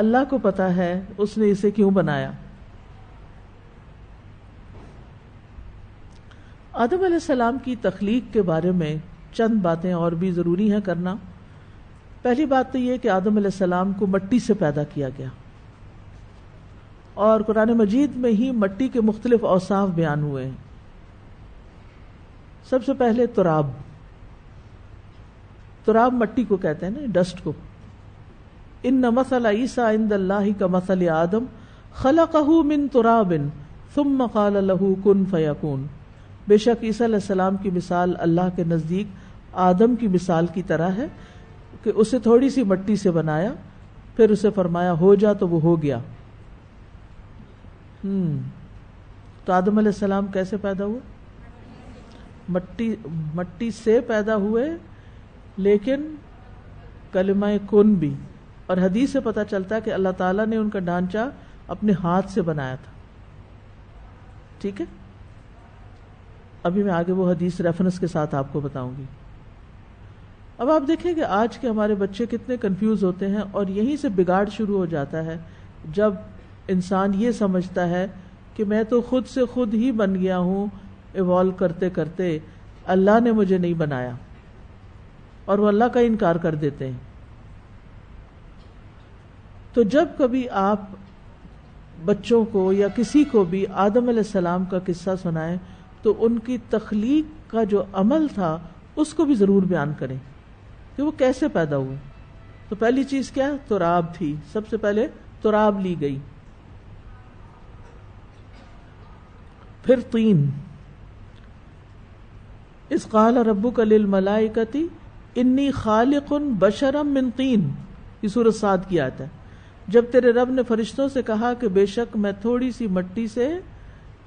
اللہ کو پتا ہے اس نے اسے کیوں بنایا. آدم علیہ السلام کی تخلیق کے بارے میں چند باتیں اور بھی ضروری ہیں کرنا. پہلی بات تو یہ کہ آدم علیہ السلام کو مٹی سے پیدا کیا گیا، اور قرآن مجید میں ہی مٹی کے مختلف اوصاف بیان ہوئے ہیں. سب سے پہلے تراب. تراب مٹی کو کہتے ہیں نا، ڈسٹ کو. ان مثل عیسیٰ عند اللہ کمثل آدم خلقہ من تراب ثم قال له کن فیکون. بے شک عیسیٰ علیہ السلام کی مثال اللہ کے نزدیک آدم کی مثال کی طرح ہے کہ اسے تھوڑی سی مٹی سے بنایا، پھر اسے فرمایا ہو جا تو وہ ہو گیا. تو آدم علیہ السلام کیسے پیدا ہوئے؟ مٹی سے پیدا ہوئے، لیکن کلمہ کن بھی. اور حدیث سے پتہ چلتا ہے کہ اللہ تعالیٰ نے ان کا ڈھانچہ اپنے ہاتھ سے بنایا تھا. ٹھیک ہے، ابھی میں آگے وہ حدیث ریفرنس کے ساتھ آپ کو بتاؤں گی. اب آپ دیکھیں کہ آج کے ہمارے بچے کتنے کنفیوز ہوتے ہیں، اور یہیں سے بگاڑ شروع ہو جاتا ہے جب انسان یہ سمجھتا ہے کہ میں تو خود سے خود ہی بن گیا ہوں ایوالو کرتے کرتے، اللہ نے مجھے نہیں بنایا، اور وہ اللہ کا انکار کر دیتے ہیں. تو جب کبھی آپ بچوں کو یا کسی کو بھی آدم علیہ السلام کا قصہ سنائیں تو ان کی تخلیق کا جو عمل تھا اس کو بھی ضرور بیان کریں کہ وہ کیسے پیدا ہوئے. تو پہلی چیز کیا؟ تراب تھی. سب سے پہلے تراب لی گئی، پھر طین. اذ قال ربک للملائکۃ انی خالق بشرا من طین، یہ سورۃ صاد کی آیت ہے. جب تیرے رب نے فرشتوں سے کہا کہ بے شک میں تھوڑی سی مٹی سے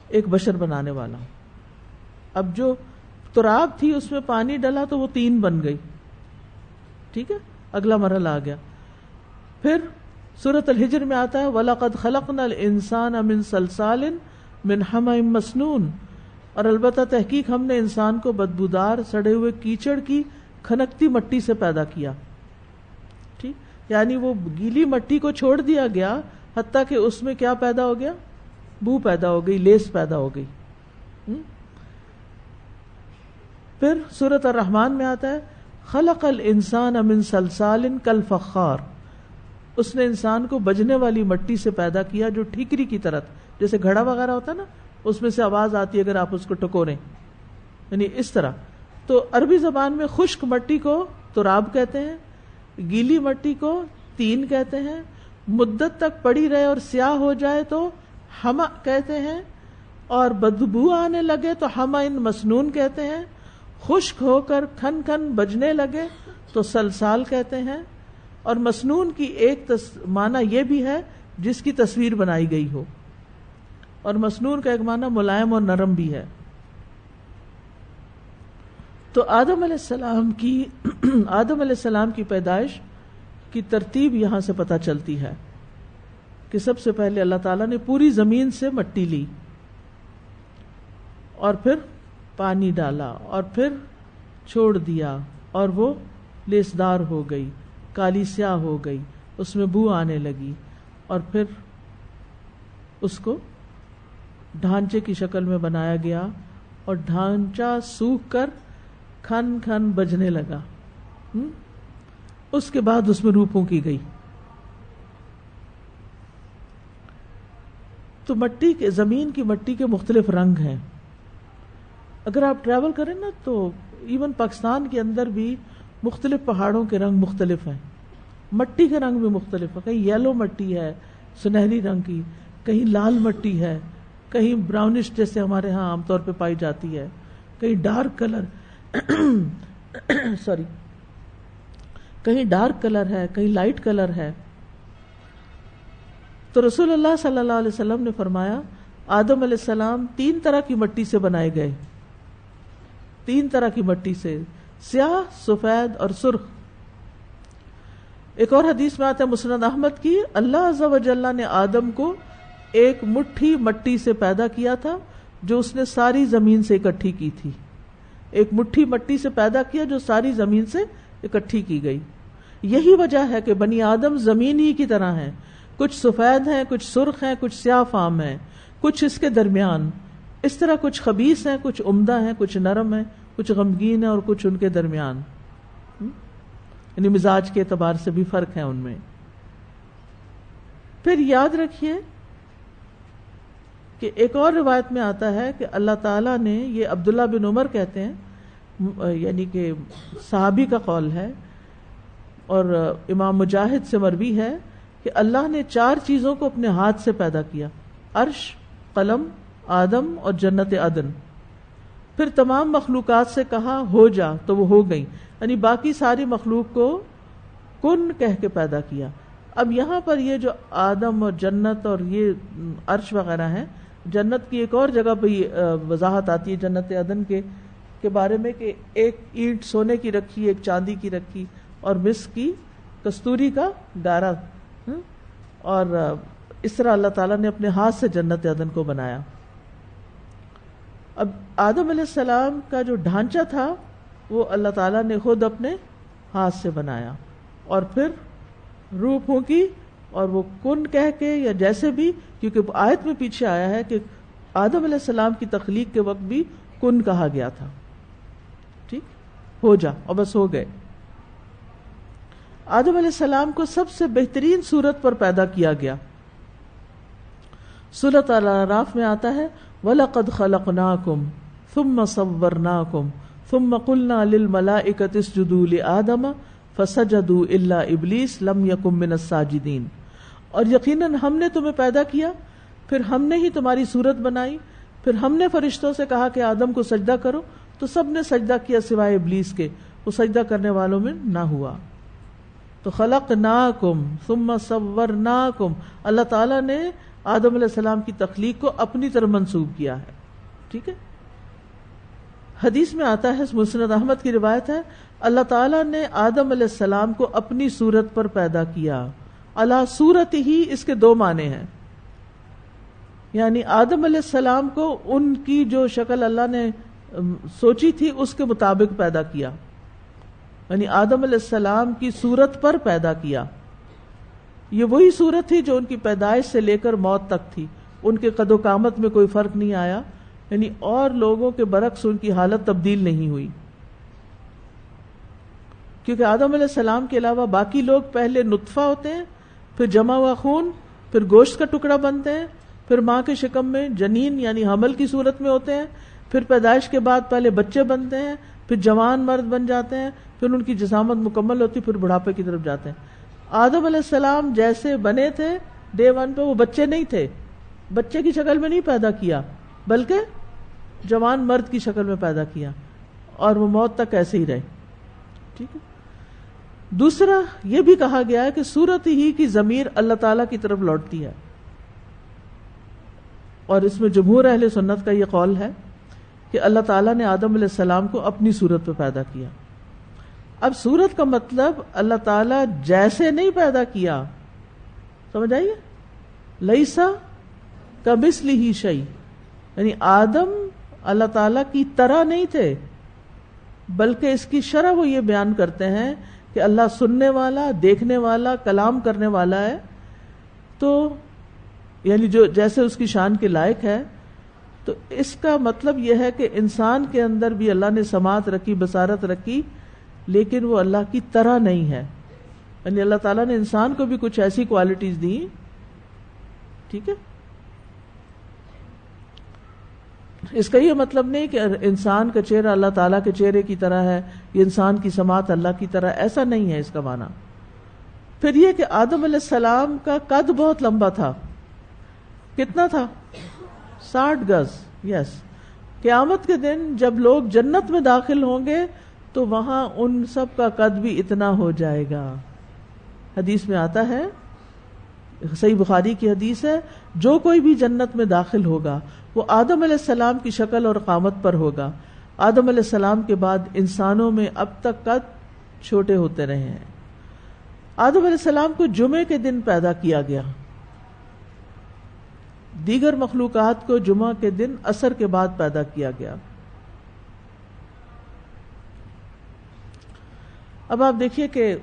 ایک بشر بنانے والا ہوں. اب جو تراب تھی اس میں پانی ڈلا تو وہ طین بن گئی. ٹھیک ہے، اگلا مرحلہ آ گیا. پھر سورۃ الحجر میں آتا ہے وَلَقَدْ خَلَقْنَا الْإِنسَانَ مِنْ صَلْصَالٍ مِنْ حَمَإٍ مَسْنُونٍ، اور البتہ تحقیق ہم نے انسان کو بدبودار سڑے ہوئے کیچڑ کی کھنکتی مٹی سے پیدا کیا. ٹھیک، یعنی وہ گیلی مٹی کو چھوڑ دیا گیا حتیٰ کہ اس میں کیا پیدا ہو گیا؟ بو پیدا ہو گئی، لیس پیدا ہو گئی. پھر سورۃ الرحمن میں آتا ہے خلق الانسان من صلصال کالفخار، اس نے انسان کو بجنے والی مٹی سے پیدا کیا جو ٹھیکری کی طرح، جیسے گھڑا وغیرہ ہوتا ہے نا، اس میں سے آواز آتی ہے اگر آپ اس کو ٹکوریں، یعنی اس طرح. تو عربی زبان میں خشک مٹی کو تراب کہتے ہیں، گیلی مٹی کو طین کہتے ہیں، مدت تک پڑی رہے اور سیاہ ہو جائے تو حما کہتے ہیں، اور بدبو آنے لگے تو حمائن مسنون کہتے ہیں، خشک ہو کر کھن کھن بجنے لگے تو سلسال کہتے ہیں. اور مسنون کی ایک معنی یہ بھی ہے جس کی تصویر بنائی گئی ہو، اور مسنون کا ایک معنی ملائم اور نرم بھی ہے. تو آدم علیہ السلام کی پیدائش کی ترتیب یہاں سے پتہ چلتی ہے کہ سب سے پہلے اللہ تعالیٰ نے پوری زمین سے مٹی لی، اور پھر پانی ڈالا اور پھر چھوڑ دیا اور وہ لیسدار ہو گئی، کالی سیاہ ہو گئی، اس میں بو آنے لگی، اور پھر اس کو ڈھانچے کی شکل میں بنایا گیا اور ڈھانچہ سوکھ کر کھن کھن بجنے لگا۔ اس کے بعد اس میں روح پھونکی گئی۔ تو مٹی کے، زمین کی مٹی کے مختلف رنگ ہیں۔ اگر آپ ٹریول کریں نا تو ایون پاکستان کے اندر بھی مختلف پہاڑوں کے رنگ مختلف ہیں، مٹی کے رنگ بھی مختلف ہے، کہیں یلو مٹی ہے سنہری رنگ کی، کہیں لال مٹی ہے، کہیں براؤنش جیسے ہمارے ہاں عام طور پہ پائی جاتی ہے، کہیں ڈارک کلر کہیں ڈارک کلر ہے، کہیں لائٹ کلر ہے۔ تو رسول اللہ صلی اللہ علیہ وسلم نے فرمایا آدم علیہ السلام 3 طرح کی مٹی سے بنائے گئے، 3 طرح کی مٹی سے، سیاہ، سفید اور سرخ۔ ایک اور حدیث میں آتا ہے مسند احمد کی، اللہ عز و جل نے آدم کو ایک مٹھی مٹی سے پیدا کیا تھا جو اس نے ساری زمین سے اکٹھی کی تھی، ایک مٹھی مٹی سے پیدا کیا جو ساری زمین سے اکٹھی کی گئی۔ یہی وجہ ہے کہ بنی آدم زمین ہی کی طرح ہیں، کچھ سفید ہیں، کچھ سرخ ہیں، کچھ سیاہ فام ہیں، کچھ اس کے درمیان، اس طرح کچھ خبیث ہیں، کچھ عمدہ ہیں، کچھ نرم ہیں، کچھ غمگین ہیں اور کچھ ان کے درمیان، یعنی مزاج کے اعتبار سے بھی فرق ہے ان میں۔ پھر یاد رکھیے کہ ایک اور روایت میں آتا ہے کہ اللہ تعالیٰ نے، یہ عبداللہ بن عمر کہتے ہیں، یعنی کہ صحابی کا قول ہے اور امام مجاہد سے مروی ہے کہ اللہ نے 4 چیزوں کو اپنے ہاتھ سے پیدا کیا، عرش، قلم، آدم اور جنت عدن۔ پھر تمام مخلوقات سے کہا ہو جا تو وہ ہو گئی، یعنی باقی ساری مخلوق کو کن کہہ کے پیدا کیا۔ اب یہاں پر یہ جو آدم اور جنت اور یہ عرش وغیرہ ہیں، جنت کی ایک اور جگہ پہ وضاحت آتی ہے جنت عدن کے بارے میں کہ ایک اینٹ سونے کی رکھی، ایک چاندی کی رکھی اور مسک کی کستوری کا گارا، اور اس طرح اللہ تعالیٰ نے اپنے ہاتھ سے جنت عدن کو بنایا۔ اب آدم علیہ السلام کا جو ڈھانچہ تھا وہ اللہ تعالیٰ نے خود اپنے ہاتھ سے بنایا، اور پھر روح پھونکی اور وہ کن کہہ کے یا جیسے بھی، کیونکہ آیت میں پیچھے آیا ہے کہ آدم علیہ السلام کی تخلیق کے وقت بھی کن کہا گیا تھا، ٹھیک، ہو جا، اور بس ہو گئے۔ آدم علیہ السلام کو سب سے بہترین صورت پر پیدا کیا گیا۔ سورۃ الاعراف میں آتا ہے وَلَقَدْ خَلَقْنَاكُمْ ثُمَّ صَوَّرْنَاكُمْ ثُمَّ قُلْنَا لِلْمَلَائِكَةِ اسْجُدُوا لِآدَمَ فَسَجَدُوا إِلَّا إِبْلِيسَ لَمْ يَكُن مِّنَ السَّاجِدِينَ، اور یقیناً ہم نے تمہیں پیدا کیا، پھر ہم نے ہی تمہاری صورت بنائی، پھر ہم نے فرشتوں سے کہا کہ آدم کو سجدہ کرو، تو سب نے سجدہ کیا سوائے ابلیس کے، وہ سجدہ کرنے والوں میں نہ ہوا۔ تو خلقناکم ثم صورناکم، اللہ تعالیٰ نے آدم علیہ السلام کی تخلیق کو اپنی طرف منسوب کیا ہے، ٹھیک ہے۔ حدیث میں آتا ہے، مسند احمد کی روایت ہے، اللہ تعالیٰ نے آدم علیہ السلام کو اپنی صورت پر پیدا کیا، علی صورت ہی، اس کے 2 معنی ہیں، یعنی آدم علیہ السلام کو ان کی جو شکل اللہ نے سوچی تھی اس کے مطابق پیدا کیا، یعنی آدم علیہ السلام کی صورت پر پیدا کیا۔ یہ وہی صورت تھی جو ان کی پیدائش سے لے کر موت تک تھی، ان کے قد و قامت میں کوئی فرق نہیں آیا، یعنی اور لوگوں کے برعکس ان کی حالت تبدیل نہیں ہوئی، کیونکہ آدم علیہ السلام کے علاوہ باقی لوگ پہلے نطفہ ہوتے ہیں، پھر جمع ہوا خون، پھر گوشت کا ٹکڑا بنتے ہیں، پھر ماں کے شکم میں جنین یعنی حمل کی صورت میں ہوتے ہیں، پھر پیدائش کے بعد پہلے بچے بنتے ہیں، پھر جوان مرد بن جاتے ہیں، پھر ان کی جسامت مکمل ہوتی، پھر بڑھاپے کی طرف جاتے ہیں۔ آدم علیہ السلام جیسے بنے تھے ڈے 1 پہ، وہ بچے نہیں تھے، بچے کی شکل میں نہیں پیدا کیا، بلکہ جوان مرد کی شکل میں پیدا کیا، اور وہ موت تک ایسے ہی رہے، ٹھیک ہے۔ دوسرا یہ بھی کہا گیا ہے کہ صورت ہی کی ضمیر اللہ تعالیٰ کی طرف لوٹتی ہے، اور اس میں جمہور اہل سنت کا یہ قول ہے کہ اللہ تعالیٰ نے آدم علیہ السلام کو اپنی صورت پہ پیدا کیا۔ اب صورت کا مطلب اللہ تعالیٰ جیسے نہیں پیدا کیا، سمجھ آئیے، لیسا کمثلہ شیء، یعنی آدم اللہ تعالیٰ کی طرح نہیں تھے، بلکہ اس کی شرح وہ یہ بیان کرتے ہیں کہ اللہ سننے والا، دیکھنے والا، کلام کرنے والا ہے، تو یعنی جو جیسے اس کی شان کے لائق ہے. تو اس کا مطلب یہ ہے کہ انسان کے اندر بھی اللہ نے سماعت رکھی، بصارت رکھی، لیکن وہ اللہ کی طرح نہیں ہے. یعنی اللہ تعالیٰ نے انسان کو بھی کچھ ایسی کوالٹیز دی. ٹھیک ہے، اس کا یہ مطلب نہیں کہ انسان کا چہرہ اللہ تعالیٰ کے چہرے کی طرح ہے، یہ انسان کی سماعت اللہ کی طرح، ایسا نہیں ہے اس کا معنی. پھر یہ کہ آدم علیہ السلام کا قد بہت لمبا تھا. کتنا تھا؟ 60 گز. یس. قیامت کے دن جب لوگ جنت میں داخل ہوں گے تو وہاں ان سب کا قد بھی اتنا ہو جائے گا. حدیث میں آتا ہے، صحیح بخاری کی حدیث ہے، جو کوئی بھی جنت میں داخل ہوگا وہ آدم علیہ السلام کی شکل اور قامت پر ہوگا. آدم علیہ السلام کے بعد انسانوں میں اب تک قد چھوٹے ہوتے رہے ہیں. آدم علیہ السلام کو جمعے کے دن پیدا کیا گیا. دیگر مخلوقات کو جمعہ کے دن عصر کے بعد پیدا کیا گیا. اب آپ دیکھیے کہ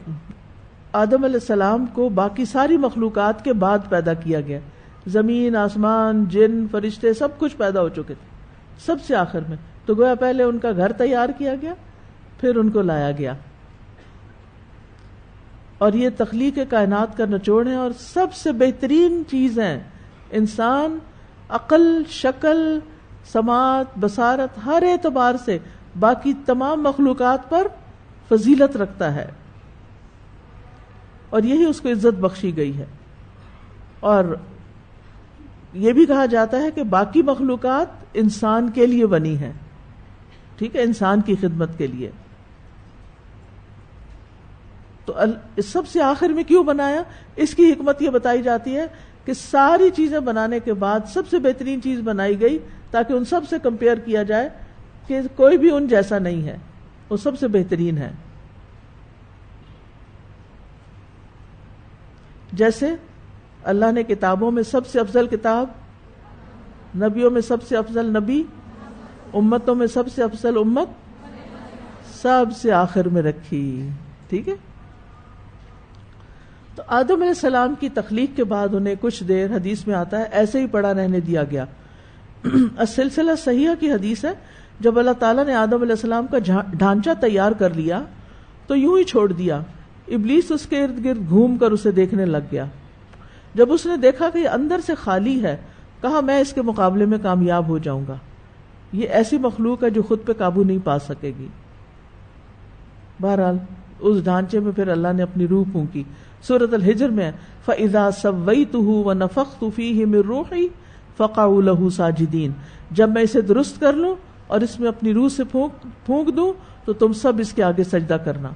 آدم علیہ السلام کو باقی ساری مخلوقات کے بعد پیدا کیا گیا. زمین، آسمان، جن، فرشتے سب کچھ پیدا ہو چکے تھے سب سے آخر میں. تو گویا پہلے ان کا گھر تیار کیا گیا، پھر ان کو لایا گیا. اور یہ تخلیق کائنات کا نچوڑ ہے اور سب سے بہترین چیز ہے. انسان عقل، شکل، سماعت، بصارت، ہر اعتبار سے باقی تمام مخلوقات پر فضیلت رکھتا ہے، اور یہی اس کو عزت بخشی گئی ہے. اور یہ بھی کہا جاتا ہے کہ باقی مخلوقات انسان کے لیے بنی ہیں. ٹھیک ہے، انسان کی خدمت کے لیے. تو سب سے آخر میں کیوں بنایا؟ اس کی حکمت یہ بتائی جاتی ہے کہ ساری چیزیں بنانے کے بعد سب سے بہترین چیز بنائی گئی تاکہ ان سب سے کمپیئر کیا جائے کہ کوئی بھی ان جیسا نہیں ہے، وہ سب سے بہترین ہے. جیسے اللہ نے کتابوں میں سب سے افضل کتاب، نبیوں میں سب سے افضل نبی، امتوں میں سب سے افضل امت سب سے آخر میں رکھی. ٹھیک ہے. تو آدم علیہ السلام کی تخلیق کے بعد انہیں کچھ دیر، حدیث میں آتا ہے، ایسے ہی پڑا رہنے دیا گیا. السلسلہ صحیحہ کی حدیث ہے، جب اللہ تعالیٰ نے آدم علیہ السلام کا ڈھانچہ تیار کر لیا تو یوں ہی چھوڑ دیا. ابلیس اس کے ارد گرد گھوم کر اسے دیکھنے لگ گیا. جب اس نے دیکھا کہ یہ اندر سے خالی ہے، کہا میں اس کے مقابلے میں کامیاب ہو جاؤں گا. یہ ایسی مخلوق ہے جو خود پہ قابو نہیں پا سکے گی. بہرحال اس ڈھانچے میں پھر اللہ نے اپنی روح پھونکی. سورۃ الحجر میں فَإِذَا سَوَّيْتُهُ وَنَفَخْتُ فِيهِ مِن رُوحِي فَقَعُوا لَهُ سَاجِدِينَ. جب میں اسے درست کر لوں اور اس میں اپنی روح سے پھونک دوں تو تم سب اس کے آگے سجدہ کرنا.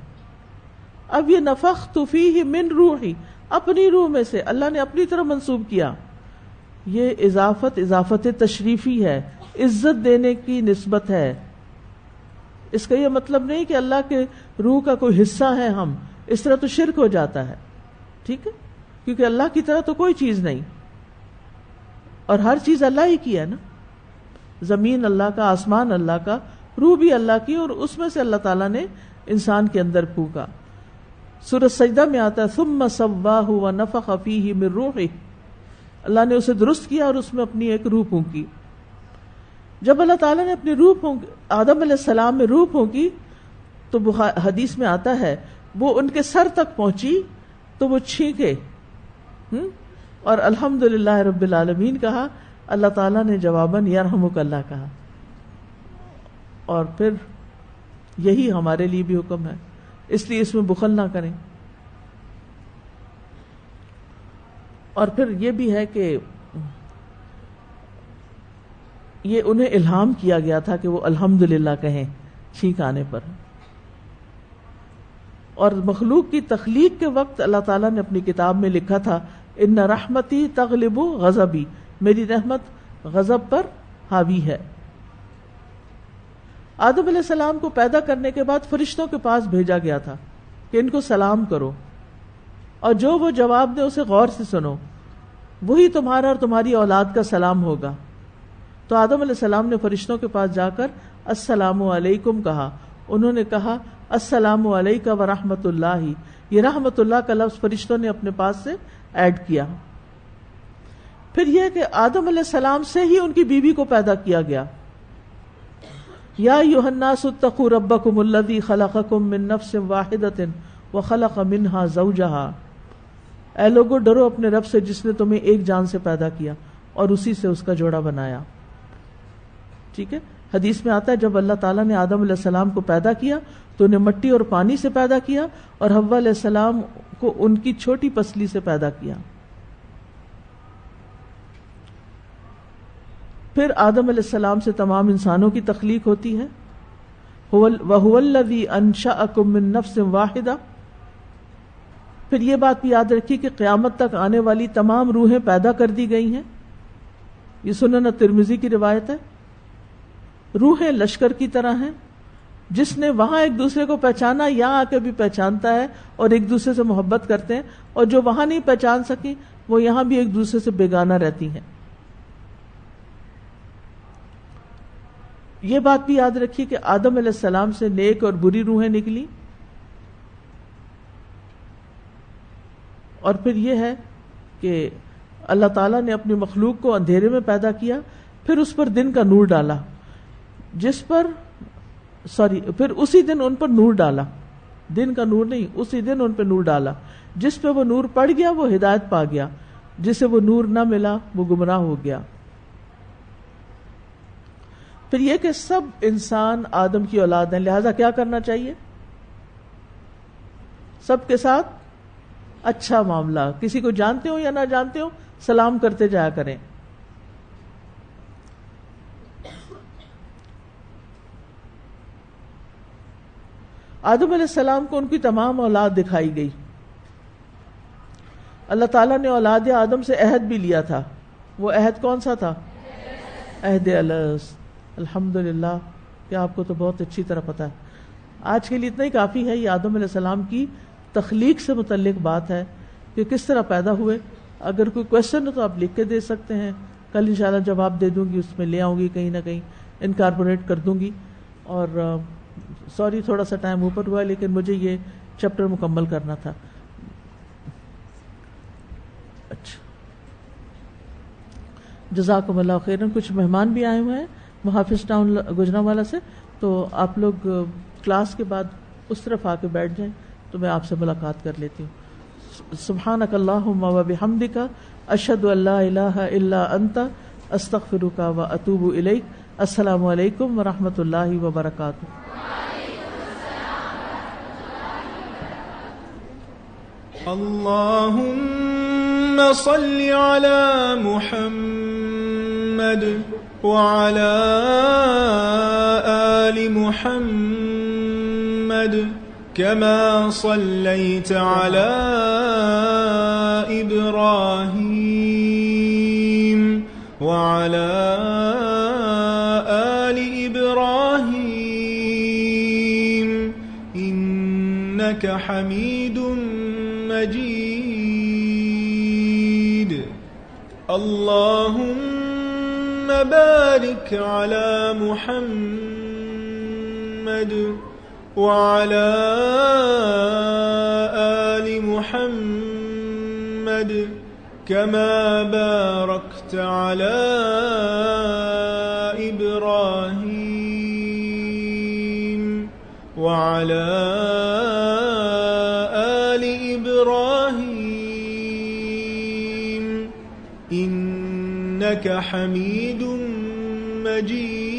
اب یہ نفخت فیہ من روحی، اپنی روح میں سے اللہ نے اپنی طرف منسوب کیا. یہ اضافت تشریفی ہے، عزت دینے کی نسبت ہے. اس کا یہ مطلب نہیں کہ اللہ کے روح کا کوئی حصہ ہے ہم، اس طرح تو شرک ہو جاتا ہے. ٹھیک ہے، کیونکہ اللہ کی طرح تو کوئی چیز نہیں، اور ہر چیز اللہ ہی کی ہے نا. زمین اللہ کا، آسمان اللہ کا، روح بھی اللہ کی، اور اس میں سے اللہ تعالیٰ نے انسان کے اندر پھونکا. سورۃ سجدہ میں آتا ہے ثم سواہ ونفخ فیہ من روحہ، اللہ نے اسے درست کیا اور اس میں اپنی ایک روح پھونکی. جب اللہ تعالیٰ نے اپنی روح آدم علیہ السلام میں روح پھونکی تو حدیث میں آتا ہے وہ ان کے سر تک پہنچی تو وہ چھینکے اور الحمدللہ رب العالمین کہا. اللہ تعالیٰ نے جواباً یرحمک اللہ کہا. اور پھر یہی ہمارے لیے بھی حکم ہے، اس لیے اس میں بخل نہ کریں. اور پھر یہ بھی ہے کہ یہ انہیں الہام کیا گیا تھا کہ وہ الحمدللہ کہیں چھینک آنے پر. اور مخلوق کی تخلیق کے وقت اللہ تعالیٰ نے اپنی کتاب میں لکھا تھا ان رحمتی تغلب غضبی، میری رحمت غضب پر حاوی ہے. آدم علیہ السلام کو پیدا کرنے کے بعد فرشتوں کے پاس بھیجا گیا تھا کہ ان کو سلام کرو، اور جو وہ جواب دے اسے غور سے سنو، وہی تمہارا اور تمہاری اولاد کا سلام ہوگا. تو آدم علیہ السلام نے فرشتوں کے پاس جا کر السلام علیکم کہا. انہوں نے کہا السلام علیکہ ورحمۃ اللہ. یہ رحمت اللہ کا لفظ فرشتوں نے اپنے پاس سے ایڈ کیا. پھر یہ کہ آدم علیہ السلام سے ہی ان کی بیوی کو پیدا کیا گیا. یا ایھا الناس اتقوا ربکم الذی خلقکم من نفس واحدۃ وخلق منها زوجہا. اے لوگو ڈرو اپنے رب سے جس نے تمہیں ایک جان سے پیدا کیا اور اسی سے اس کا جوڑا بنایا. ٹھیک ہے. حدیث میں آتا ہے جب اللہ تعالیٰ نے آدم علیہ السلام کو پیدا کیا تو انہیں مٹی اور پانی سے پیدا کیا اور حوا علیہ السلام کو ان کی چھوٹی پسلی سے پیدا کیا. پھر آدم علیہ السلام سے تمام انسانوں کی تخلیق ہوتی ہے. وَهُوَ الَّذِي أَنشَأَكُم مِّن نَّفْسٍ وَاحِدَةٍ. پھر یہ بات بھی یاد رکھیے کہ قیامت تک آنے والی تمام روحیں پیدا کر دی گئی ہیں. یہ سنن ترمذی کی روایت ہے. روحیں لشکر کی طرح ہیں. جس نے وہاں ایک دوسرے کو پہچانا یہاں آ کے بھی پہچانتا ہے اور ایک دوسرے سے محبت کرتے ہیں, اور جو وہاں نہیں پہچان سکی وہ یہاں بھی ایک دوسرے سے بیگانہ رہتی ہیں. یہ بات بھی یاد رکھیے کہ آدم علیہ السلام سے نیک اور بری روحیں نکلی. اور پھر یہ ہے کہ اللہ تعالیٰ نے اپنی مخلوق کو اندھیرے میں پیدا کیا, پھر اس پر دن کا نور ڈالا, پھر اسی دن ان پر نور ڈالا. دن کا نور نہیں, اسی دن ان پہ نور ڈالا. جس پہ وہ نور پڑ گیا وہ ہدایت پا گیا, جسے وہ نور نہ ملا وہ گمراہ ہو گیا. پھر یہ کہ سب انسان آدم کی اولاد ہیں, لہذا کیا کرنا چاہیے؟ سب کے ساتھ اچھا معاملہ, کسی کو جانتے ہو یا نہ جانتے ہو سلام کرتے جایا کریں. آدم علیہ السلام کو ان کی تمام اولاد دکھائی گئی. اللہ تعالیٰ نے اولاد آدم سے عہد بھی لیا تھا. وہ عہد کون سا تھا؟ عہد الست. الحمدللہ کہ آپ کو تو بہت اچھی طرح پتا ہے. آج کے لیے اتنا ہی کافی ہے. یہ آدم علیہ السلام کی تخلیق سے متعلق بات ہے کہ کس طرح پیدا ہوئے. اگر کوئی کوشچن ہو تو آپ لکھ کے دے سکتے ہیں, کل انشاءاللہ جواب دے دوں گی, اس میں لے آؤں گی, کہیں نہ کہیں انکارپوریٹ کر دوں گی. اور سوری تھوڑا سا ٹائم اوپر ہوا لیکن مجھے یہ چیپٹر مکمل کرنا تھا. اچھا, جزاکم اللہ خیرن. کچھ مہمان بھی آئے ہوئے ہیں محافظ ٹاؤن گجرانوالہ سے, تو آپ لوگ کلاس کے بعد اس طرف آ کے بیٹھ جائیں تو میں آپ سے ملاقات کر لیتی ہوں. سبحانک اللہم و بحمدک اشہد ان لا الہ الا انت استغفرک و اتوب الیک. السلام علیکم ورحمۃ اللہ وبرکاتہ. اللهم صل على محمد وعلى آل محمد كما صليت على إبراهيم وعلى آل إبراهيم إنك حميد مجيد. اللهم بارك على محمد وعلى آل محمد كما باركت على إبراهيم وعلى إنك حميد مجيد.